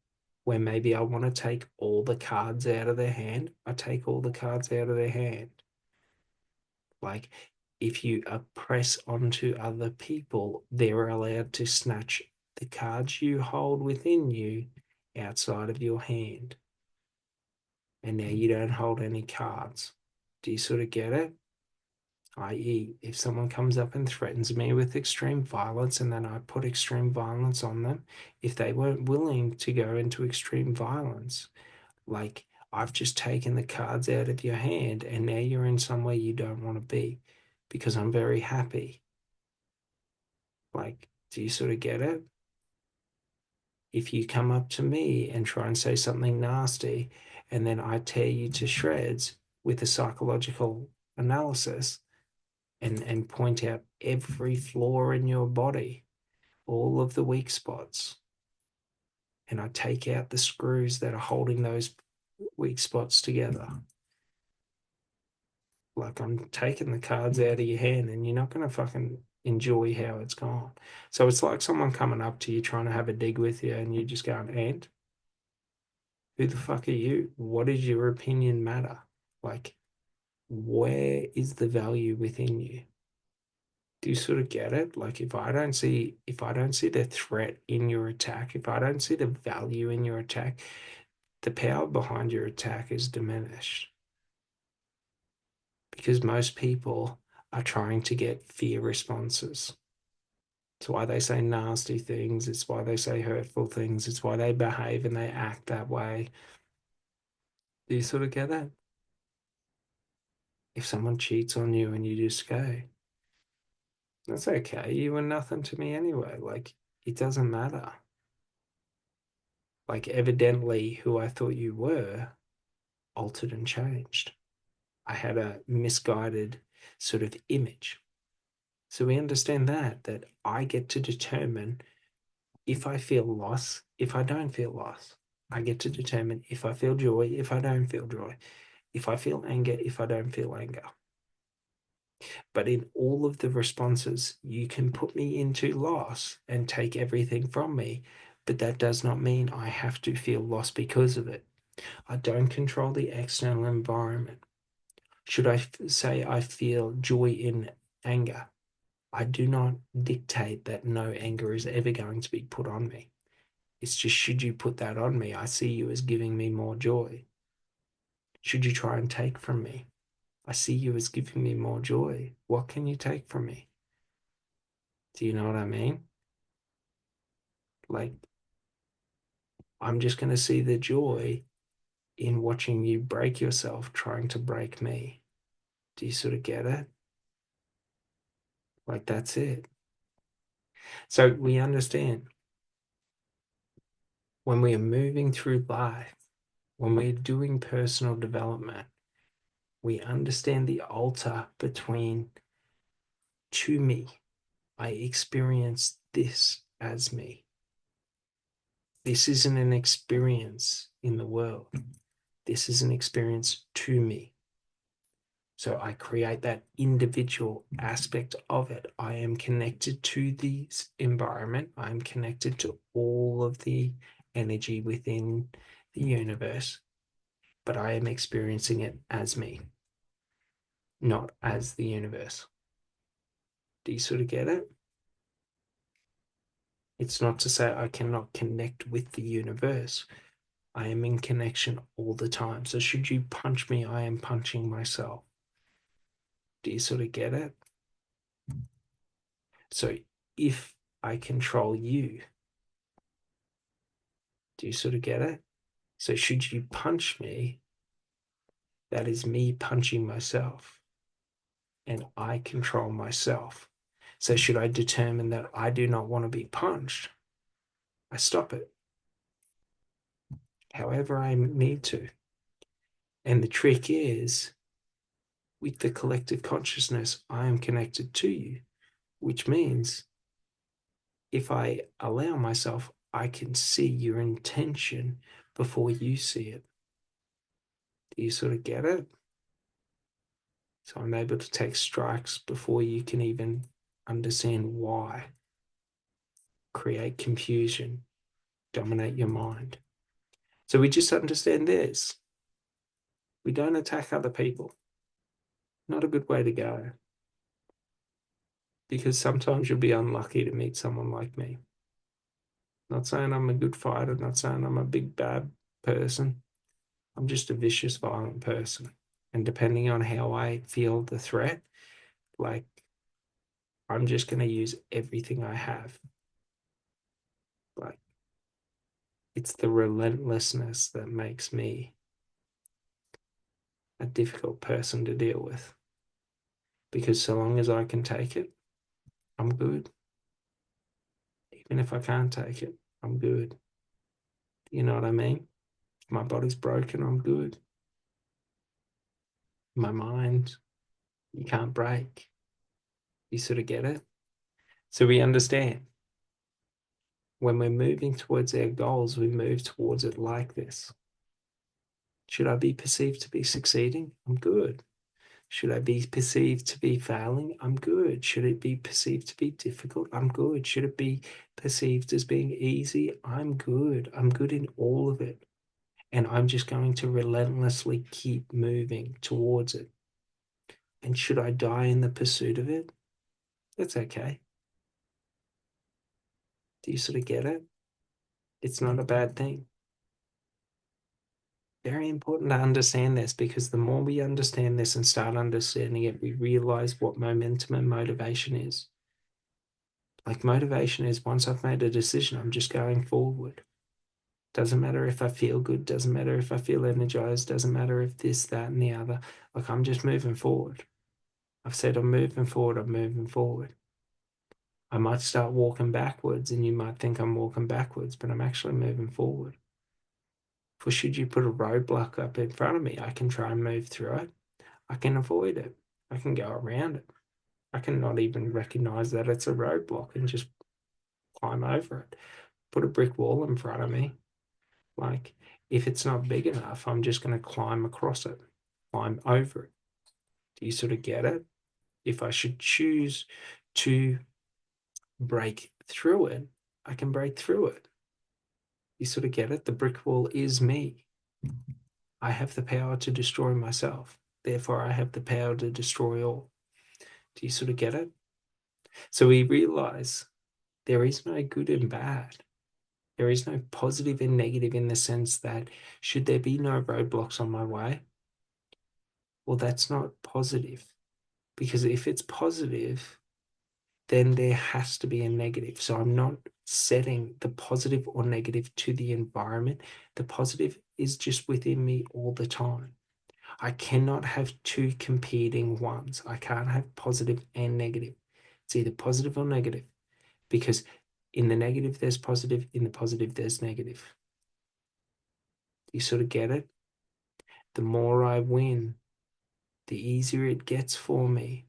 A: where maybe I want to take all the cards out of their hand, I take all the cards out of their hand. Like, if you oppress onto other people, they're allowed to snatch the cards you hold within you outside of your hand. And now you don't hold any cards. Do you sort of get it? I.e., if someone comes up and threatens me with extreme violence and then I put extreme violence on them, if they weren't willing to go into extreme violence, like, I've just taken the cards out of your hand and now you're in somewhere you don't want to be because I'm very happy. Like, do you sort of get it? If you come up to me and try and say something nasty and then I tear you to shreds with a psychological analysis, and point out every flaw in your body, all of the weak spots. And I take out the screws that are holding those weak spots together. Like I'm taking the cards out of your hand and you're not going to fucking enjoy how it's gone. So it's like someone coming up to you trying to have a dig with you and you just going, "And who the fuck are you? What does your opinion matter? Like, where is the value within you?" Do you sort of get it? Like if I don't see the threat in your attack, if I don't see the value in your attack, the power behind your attack is diminished. Because most people are trying to get fear responses. It's why they say nasty things. It's why they say hurtful things. It's why they behave and they act that way. Do you sort of get that? If someone cheats on you and you just go, "That's okay. You were nothing to me anyway." Like, it doesn't matter. Like, evidently, who I thought you were altered and changed. I had a misguided sort of image. So we understand that I get to determine if I feel loss, if I don't feel loss. I get to determine if I feel joy, if I don't feel joy, if I feel anger, if I don't feel anger. But in all of the responses, you can put me into loss and take everything from me. But that does not mean I have to feel loss because of it. I don't control the external environment. Should I say I feel joy in anger? I do not dictate that no anger is ever going to be put on me. It's just, should you put that on me, I see you as giving me more joy. Should you try and take from me, I see you as giving me more joy. What can you take from me? Do you know what I mean? Like, I'm just going to see the joy in watching you break yourself trying to break me. Do you sort of get it? Like, that's it. So we understand when we are moving through life, when we're doing personal development, we understand the altar between to me. I experience this as me. This isn't an experience in the world. This is an experience to me. So I create that individual aspect of it. I am connected to the environment. I'm connected to all of the energy within the universe, but I am experiencing it as me, not as the universe. Do you sort of get it? It's not to say I cannot connect with the universe. I am in connection all the time. So should you punch me, I am punching myself. Do you sort of get it? So if I control you, do you sort of get it? So should you punch me, that is me punching myself and I control myself. So should I determine that I do not want to be punched, I stop it however I need to. And the trick is, with the collective consciousness, I am connected to you, which means if I allow myself, I can see your intention before you see it. Do you sort of get it? So I'm able to take strikes before you can even understand why. Create confusion, dominate your mind. So we just understand this. We don't attack other people. Not a good way to go. Because sometimes you'll be unlucky to meet someone like me. Not saying I'm a good fighter, not saying I'm a big bad person. I'm just a vicious, violent person. And depending on how I feel the threat, like I'm just going to use everything I have. Like it's the relentlessness that makes me a difficult person to deal with. Because so long as I can take it, I'm good. Even if I can't take it, I'm good. You know what I mean? If my body's broken, I'm good. My mind, you can't break. You sort of get it? So we understand when we're moving towards our goals, we move towards it like this. Should I be perceived to be succeeding? I'm good. Should I be perceived to be failing? I'm good. Should it be perceived to be difficult? I'm good. Should it be perceived as being easy? I'm good. I'm good in all of it. And I'm just going to relentlessly keep moving towards it. And should I die in the pursuit of it? That's okay. Do you sort of get it? It's not a bad thing. Very important to understand this, because the more we understand this and start understanding it, we realize what momentum and motivation is. Like, motivation is, once I've made a decision, I'm just going forward. Doesn't matter if I feel good, doesn't matter if I feel energized, doesn't matter if this, that, and the other. Like, I'm just moving forward. I've said I'm moving forward, I'm moving forward. I might start walking backwards and you might think I'm walking backwards, but I'm actually moving forward. For should you put a roadblock up in front of me, I can try and move through it. I can avoid it. I can go around it. I can not even recognize that it's a roadblock and just climb over it. Put a brick wall in front of me. Like, if it's not big enough, I'm just going to climb across it, climb over it. Do you sort of get it? If I should choose to break through it, I can break through it. You sort of get it? The brick wall is me. I have the power to destroy myself. Therefore, I have the power to destroy all. Do you sort of get it? So we realize there is no good and bad. There is no positive and negative, in the sense that should there be no roadblocks on my way, well, that's not positive. Because if it's positive, then there has to be a negative. So I'm not setting the positive or negative to the environment. The positive is just within me all the time. I cannot have two competing ones. I can't have positive and negative. It's either positive or negative, because in the negative, there's positive. In the positive, there's negative. You sort of get it? The more I win, the easier it gets for me.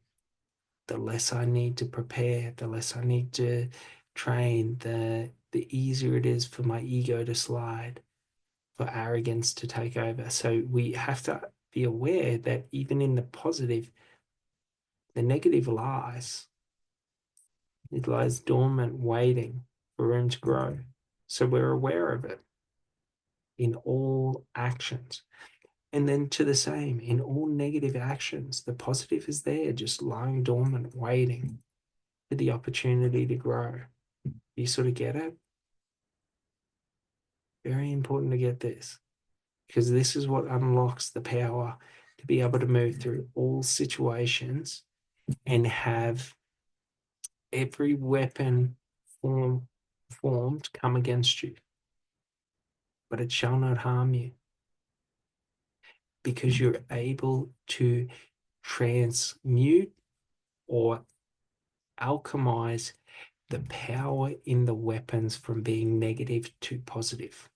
A: The less I need to prepare, the less I need to train, the easier it is for my ego to slide, for arrogance to take over. So we have to be aware that even in the positive, the negative lies. It lies dormant, waiting for room to grow. So we're aware of it in all actions. And then to the same, in all negative actions, the positive is there, just lying dormant, waiting for the opportunity to grow. You sort of get it? Very important to get this, because this is what unlocks the power to be able to move through all situations and have every weapon formed come against you, but it shall not harm you, because you're able to transmute or alchemize the power in the weapons from being negative to positive.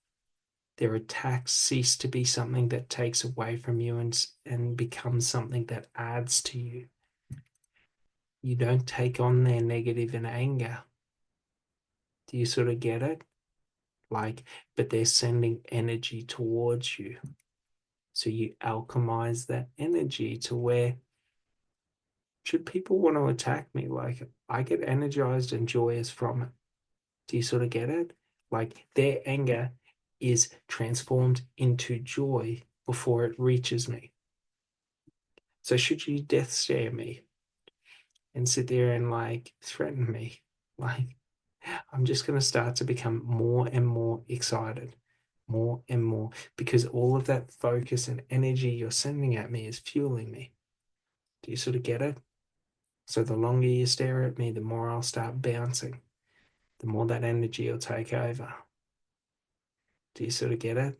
A: Their attacks cease to be something that takes away from you and becomes something that adds to you. You don't take on their negative in anger. Do you sort of get it? Like, but they're sending energy towards you. So you alchemize that energy to where, should people want to attack me, like, I get energized and joyous from it. Do you sort of get it? Like, their anger is transformed into joy before it reaches me. So should you death stare me and sit there and like threaten me, like, I'm just going to start to become more and more excited, more and more, because all of that focus and energy you're sending at me is fueling me. Do you sort of get it? So the longer you stare at me, the more I'll start bouncing, the more that energy will take over. Do you sort of get it?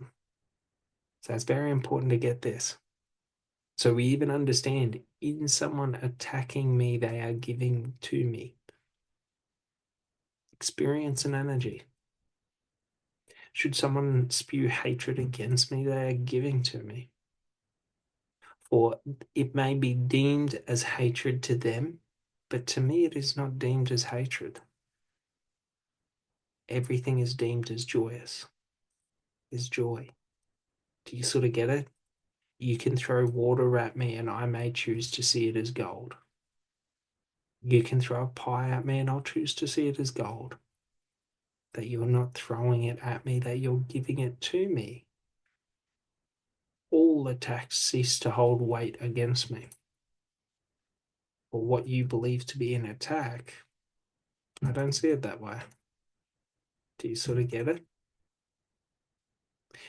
A: So it's very important to get this. So we even understand, in someone attacking me, they are giving to me experience and energy. Should someone spew hatred against me, they are giving to me. Or it may be deemed as hatred to them, but to me it is not deemed as hatred. Everything is deemed as joyous, is joy. Do you sort of get it? You can throw water at me and I may choose to see it as gold. You can throw a pie at me and I'll choose to see it as gold. That you're not throwing it at me, that you're giving it to me. All attacks cease to hold weight against me. Or what you believe to be an attack, I don't see it that way. Do you sort of get it?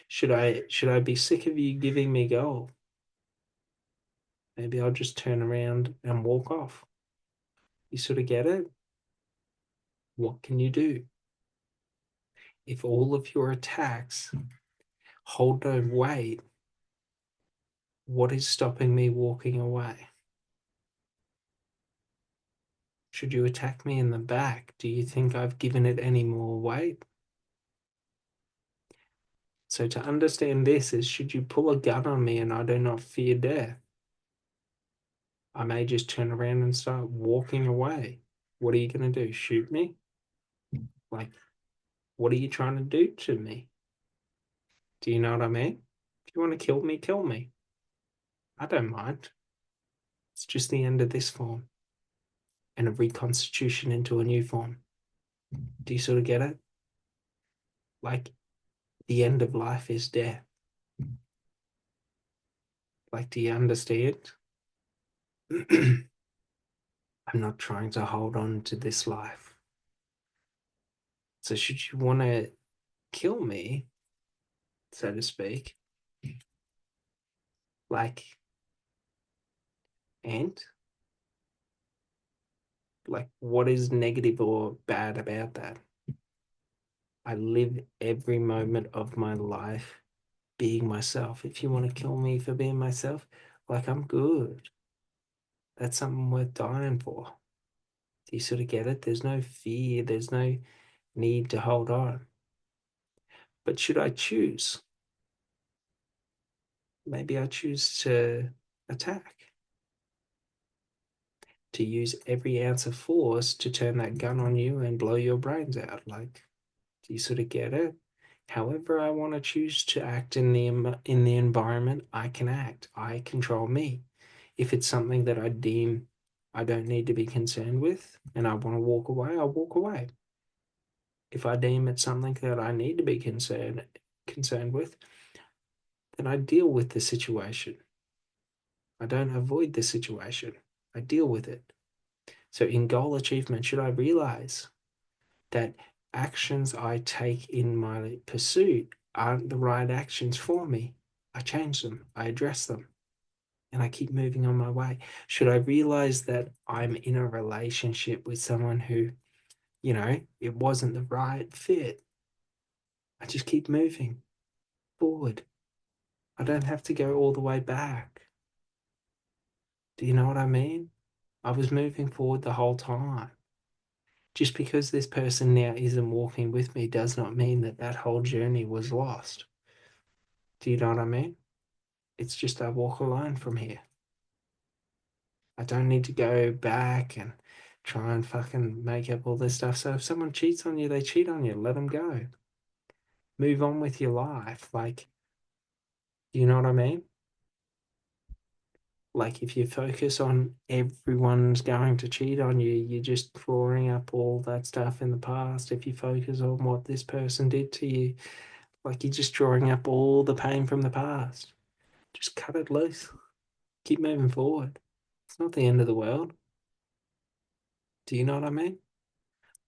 A: Should I be sick of you giving me gold? Maybe I'll just turn around and walk off. You sort of get it? What can you do? If all of your attacks hold no weight, what is stopping me walking away? Should you attack me in the back, do you think I've given it any more weight? So to understand this is, should you pull a gun on me and I do not fear death, I may just turn around and start walking away. What are you going to do? Shoot me? Like, what are you trying to do to me? Do you know what I mean? If you want to kill me, kill me. I don't mind. It's just the end of this form and a reconstitution into a new form. Do you sort of get it? Like, the end of life is death. Like, do you understand? I'm not trying to hold on to this life. So should you want to kill me, so to speak, like, and like, what is negative or bad about that? I live every moment of my life being myself. If you want to kill me for being myself, like, I'm good. That's something worth dying for. Do you sort of get it? There's no fear, there's no need to hold on. But should I choose? Maybe I choose to attack, to use every ounce of force to turn that gun on you and blow your brains out. Like, do you sort of get it? However I want to choose to act in the environment, I can act. I control me. If it's something that I deem I don't need to be concerned with and I want to walk away, I'll walk away. If I deem it's something that I need to be concerned with, then I deal with the situation. I don't avoid the situation. I deal with it. So in goal achievement, should I realize that actions I take in my pursuit aren't the right actions for me, I change them, I address them, and I keep moving on my way. Should I realize that I'm in a relationship with someone who, it wasn't the right fit, I just keep moving forward. I don't have to go all the way back. Do you know what I mean? I was moving forward the whole time. Just because this person now isn't walking with me does not mean that that whole journey was lost. Do you know what I mean? It's just I walk alone from here. I don't need to go back and try and fucking make up all this stuff. So if someone cheats on you, they cheat on you. Let them go. Move on with your life. Like, do you know what I mean? Like, if you focus on everyone's going to cheat on you, you're just drawing up all that stuff in the past. If you focus on what this person did to you, like, you're just drawing up all the pain from the past. Just cut it loose. Keep moving forward. It's not the end of the world. Do you know what I mean?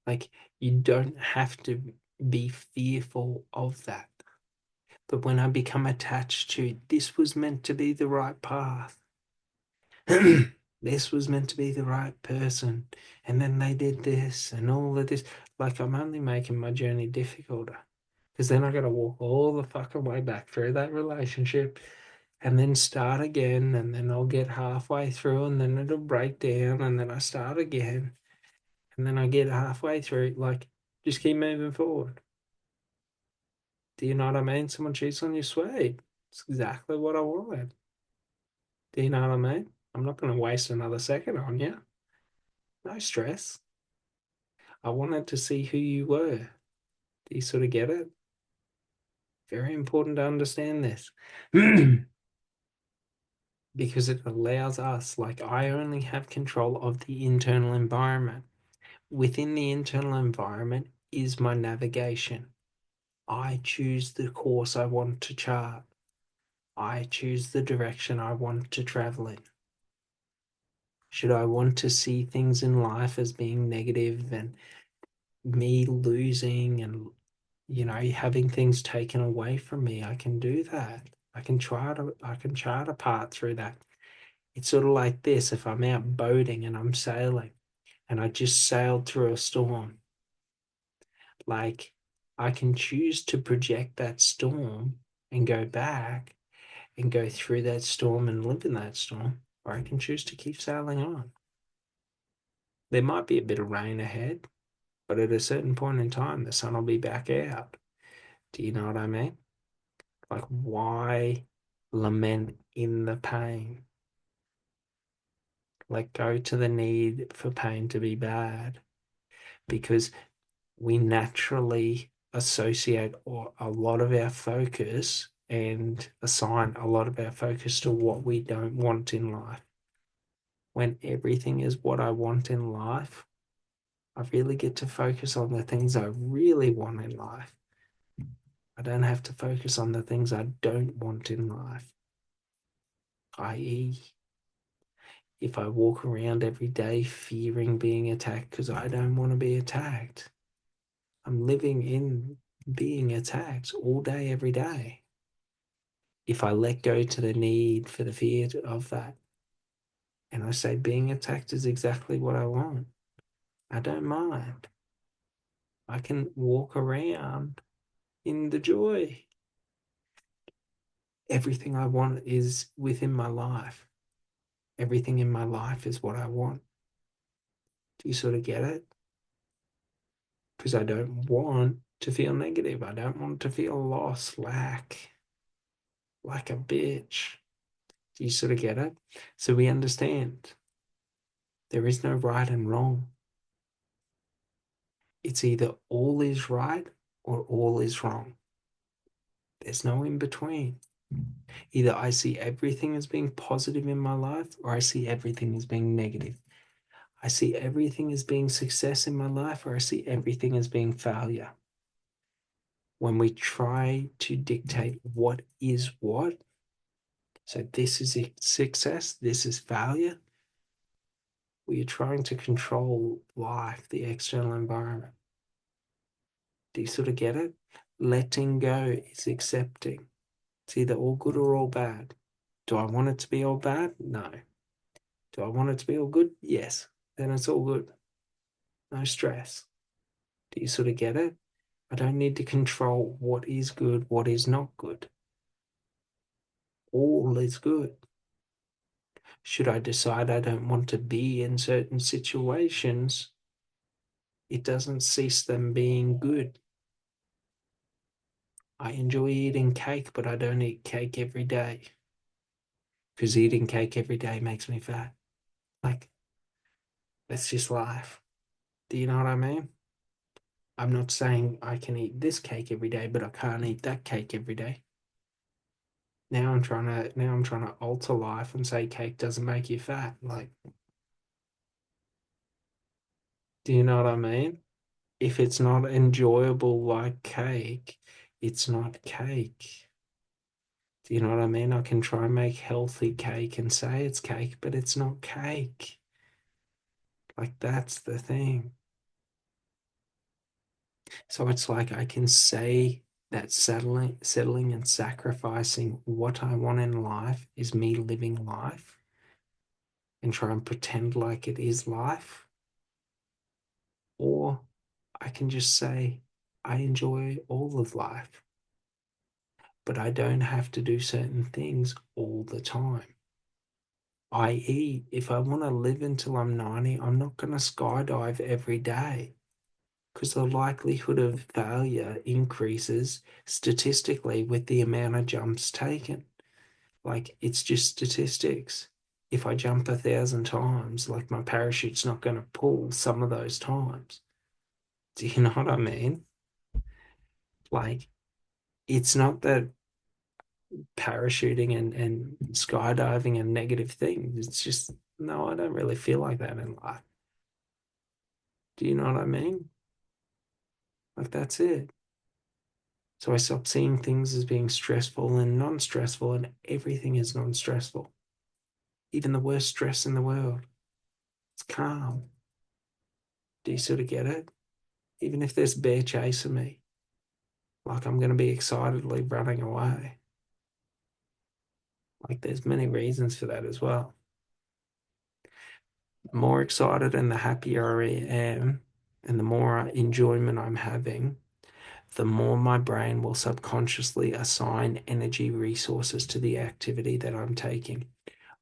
A: Like, you don't have to be fearful of that. But when I become attached to this was meant to be the right path, this was meant to be the right person, and then they did this and all of this, like, I'm only making my journey difficult because then I got to walk all the fucking way back through that relationship and then start again, and then I'll get halfway through and then it'll break down and then I start again and then I get halfway through. Like, just keep moving forward. Do you know what I mean? Someone cheats on you, sweet. It's exactly what I wanted. Do you know what I mean? I'm not going to waste another second on you. No stress. I wanted to see who you were. Do you sort of get it? Very important to understand this. because it allows us, like, I only have control of the internal environment. Within the internal environment is my navigation. I choose the course I want to chart. I choose the direction I want to travel in. Should I want to see things in life as being negative and me losing and, having things taken away from me, I can do that. I can chart a path through that. It's sort of like this: if I'm out boating and I'm sailing and I just sailed through a storm, like, I can choose to project that storm and go back and go through that storm and live in that storm, or I can choose to keep sailing on. There might be a bit of rain ahead, but at a certain point in time, the sun will be back out. Do you know what I mean? Like, why lament in the pain? Let go to the need for pain to be bad, because we naturally associate a lot of our focus and assign a lot of our focus to what we don't want in life. When everything is what I want in life, I really get to focus on the things I really want in life. I don't have to focus on the things I don't want in life, i.e., if I walk around every day fearing being attacked because I don't want to be attacked, I'm living in being attacked all day, every day. If I let go to the need for the fear of that, and I say being attacked is exactly what I want, I don't mind. I can walk around in the joy. Everything I want is within my life. Everything in my life is what I want. Do you sort of get it? Because I don't want to feel negative. I don't want to feel lost, like a bitch. Do you sort of get it? So we understand there is no right and wrong. It's either all is right or all is wrong. There's no in between. Either I see everything as being positive in my life or I see everything as being negative. I see everything as being success in my life or I see everything as being failure. When we try to dictate what is what, so this is success, this is failure, we are trying to control life, the external environment. Do you sort of get it? Letting go is accepting. It's either all good or all bad. Do I want it to be all bad? No. Do I want it to be all good? Yes. Then it's all good. No stress. Do you sort of get it? I don't need to control what is good, what is not good. All is good. Should I decide I don't want to be in certain situations, it doesn't cease them being good. I enjoy eating cake, but I don't eat cake every day because eating cake every day makes me fat. Like, that's just life. Do you know what I mean? I'm not saying I can eat this cake every day, but I can't eat that cake every day. Now I'm trying to alter life and say cake doesn't make you fat. Like, do you know what I mean? If it's not enjoyable like cake, it's not cake. Do you know what I mean? I can try and make healthy cake and say it's cake, but it's not cake. Like, that's the thing. So it's like I can say that settling and sacrificing what I want in life is me living life and try and pretend like it is life. Or I can just say I enjoy all of life, but I don't have to do certain things all the time. I.e., if I want to live until I'm 90, I'm not going to skydive every day because the likelihood of failure increases statistically with the amount of jumps taken. Like, it's just statistics. If I jump 1,000 times, like, my parachute's not going to pull some of those times. Do you know what I mean? Like, it's not that parachuting and skydiving and negative things. It's just, no, I don't really feel like that in life. Do you know what I mean? Like, that's it. So I stopped seeing things as being stressful and non-stressful, and everything is non-stressful. Even the worst stress in the world, it's calm. Do you sort of get it? Even if there's a bear chasing me, like I'm going to be excitedly running away. Like there's many reasons for that as well. The more excited and the happier I am, and the more enjoyment I'm having, the more my brain will subconsciously assign energy resources to the activity that I'm taking.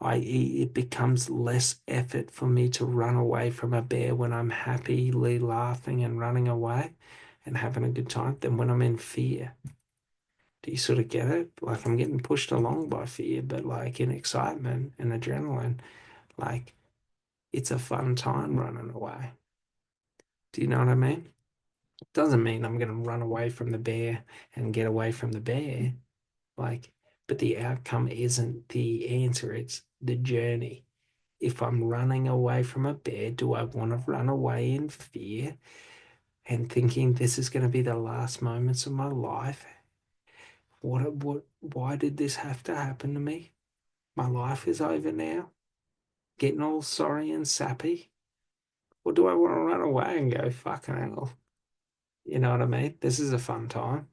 A: I.e., it becomes less effort for me to run away from a bear when I'm happily laughing and running away and having a good time than when I'm in fear. Do you sort of get it? Like I'm getting pushed along by fear, but like in excitement and adrenaline, like it's a fun time running away. Do you know what I mean? Doesn't mean I'm going to run away from the bear and get away from the bear. Like, but the outcome isn't the answer, it's the journey. If I'm running away from a bear, do I want to run away in fear and thinking this is going to be the last moments of my life? Why did this have to happen to me? My life is over now. Getting all sorry and sappy. Or do I want to run away and go, fucking hell? You know what I mean? This is a fun time.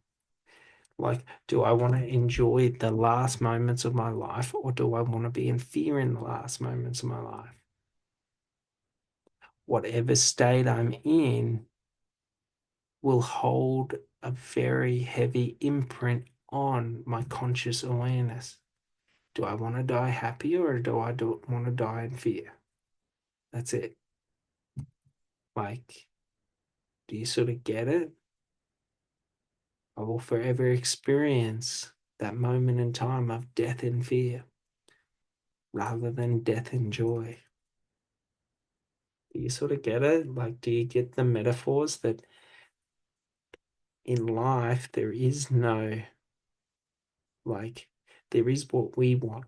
A: Like, do I want to enjoy the last moments of my life or do I want to be in fear in the last moments of my life? Whatever state I'm in will hold a very heavy imprint on my conscious awareness. Do I want to die happy or do I want to die in fear? That's it. Like, do you sort of get it? I will forever experience that moment in time of death and fear rather than death and joy. Do you sort of get it? Like, do you get the metaphors that in life there is no, like, there is what we want,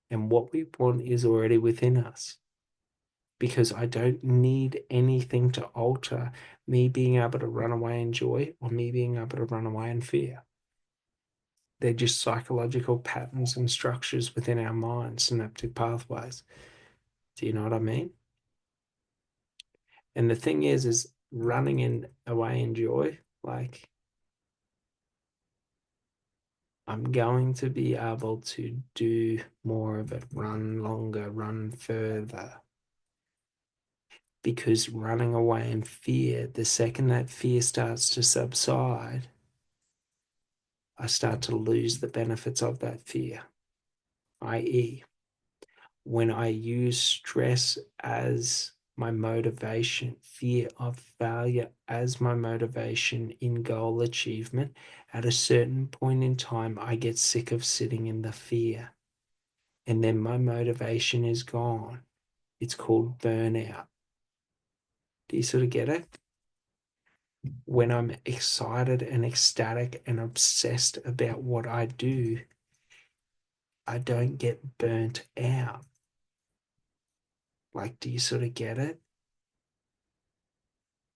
A: and what we want is already within us because I don't need anything to alter me being able to run away in joy or me being able to run away in fear. They're just psychological patterns and structures within our mind, synaptic pathways. Do you know what I mean? And the thing is running in away in joy, like I'm going to be able to do more of it, run longer, run further. Because running away in fear, the second that fear starts to subside, I start to lose the benefits of that fear, i.e., when I use stress as my motivation, fear of failure as my motivation in goal achievement, at a certain point in time, I get sick of sitting in the fear. And then my motivation is gone. It's called burnout. Do you sort of get it? When I'm excited and ecstatic and obsessed about what I do, I don't get burnt out. Like, do you sort of get it?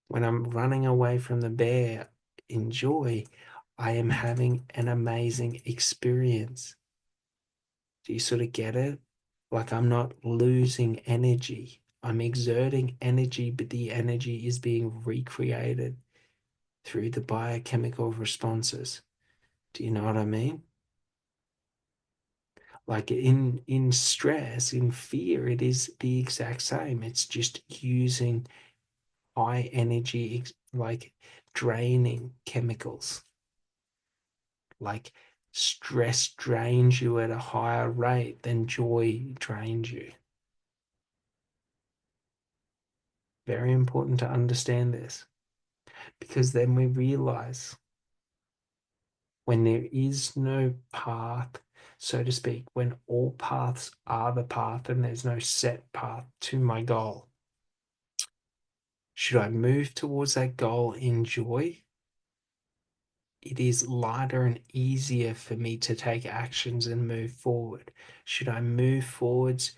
A: When I'm running away from the bear in joy, I am having an amazing experience. Do you sort of get it? Like, I'm not losing energy. I'm exerting energy, but the energy is being recreated through the biochemical responses. Do you know what I mean? Like in stress, in fear, it is the exact same. It's just using high energy, like draining chemicals. Like stress drains you at a higher rate than joy drains you. Very important to understand this because then we realize when there is no path, so to speak, when all paths are the path and there's no set path to my goal, should I move towards that goal in joy it is lighter and easier for me to take actions and move forward. Should I move forwards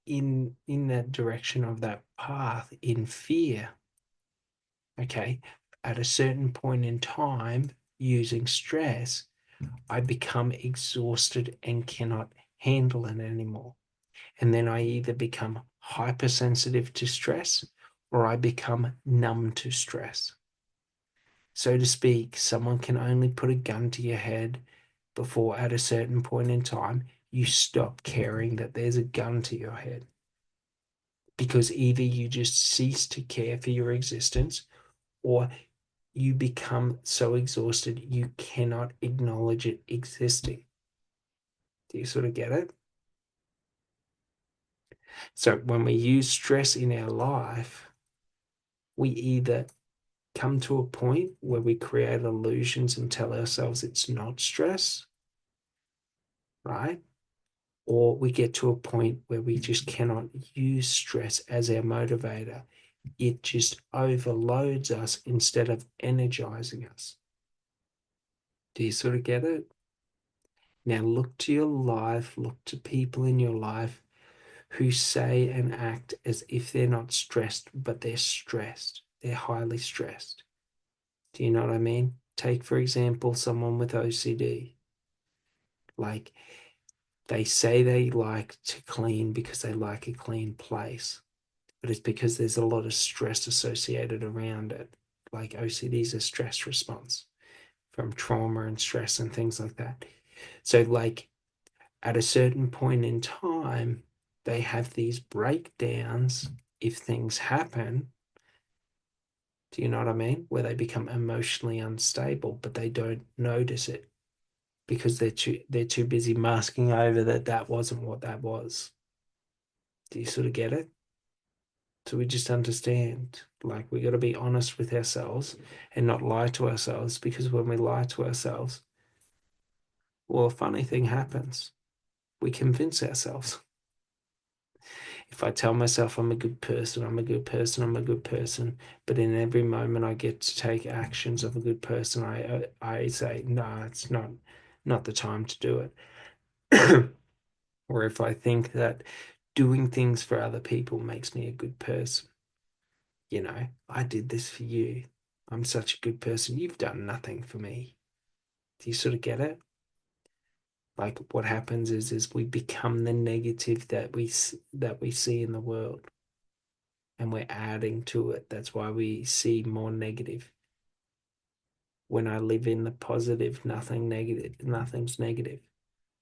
A: in that direction of that path in fear? Okay, at a certain point in time, using stress, I become exhausted and cannot handle it anymore. And then I either become hypersensitive to stress or I become numb to stress. So to speak, someone can only put a gun to your head before, at a certain point in time, you stop caring that there's a gun to your head. Because either you just cease to care for your existence or you become so exhausted you cannot acknowledge it existing. Do you sort of get it? So when we use stress in our life, we either come to a point where we create illusions and tell ourselves it's not stress, right? Or we get to a point where we just cannot use stress as our motivator. It just overloads us instead of energizing us. Do you sort of get it? Now look to your life, look to people in your life who say and act as if they're not stressed, but they're stressed. They're highly stressed. Do you know what I mean? Take, for example, someone with OCD. Like, they say they like to clean because they like a clean place, but it's because there's a lot of stress associated around it. Like OCD is a stress response from trauma and stress and things like that. So, like, at a certain point in time, they have these breakdowns if things happen. Do you know what I mean? Where they become emotionally unstable, but they don't notice it because they're too busy masking over that that wasn't what that was. Do you sort of get it? So we just understand, like, we got to be honest with ourselves and not lie to ourselves, because when we lie to ourselves, well, a funny thing happens. We convince ourselves. If I tell myself I'm a good person, I'm a good person, I'm a good person, but in every moment I get to take actions of a good person, I say, no, it's not the time to do it. Or if I think that doing things for other people makes me a good person, I did this for you. I'm such a good person. You've done nothing for me. Do you sort of get it? Like, what happens is we become the negative that we see in the world, and we're adding to it. That's why we see more negative. When I live in the positive, nothing's negative.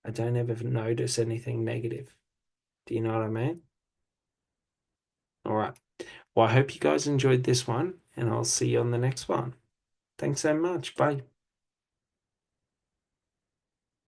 A: I don't ever notice anything negative. Do you know what I mean? All right. Well, I hope you guys enjoyed this one, and I'll see you on the next one. Thanks so much. Bye.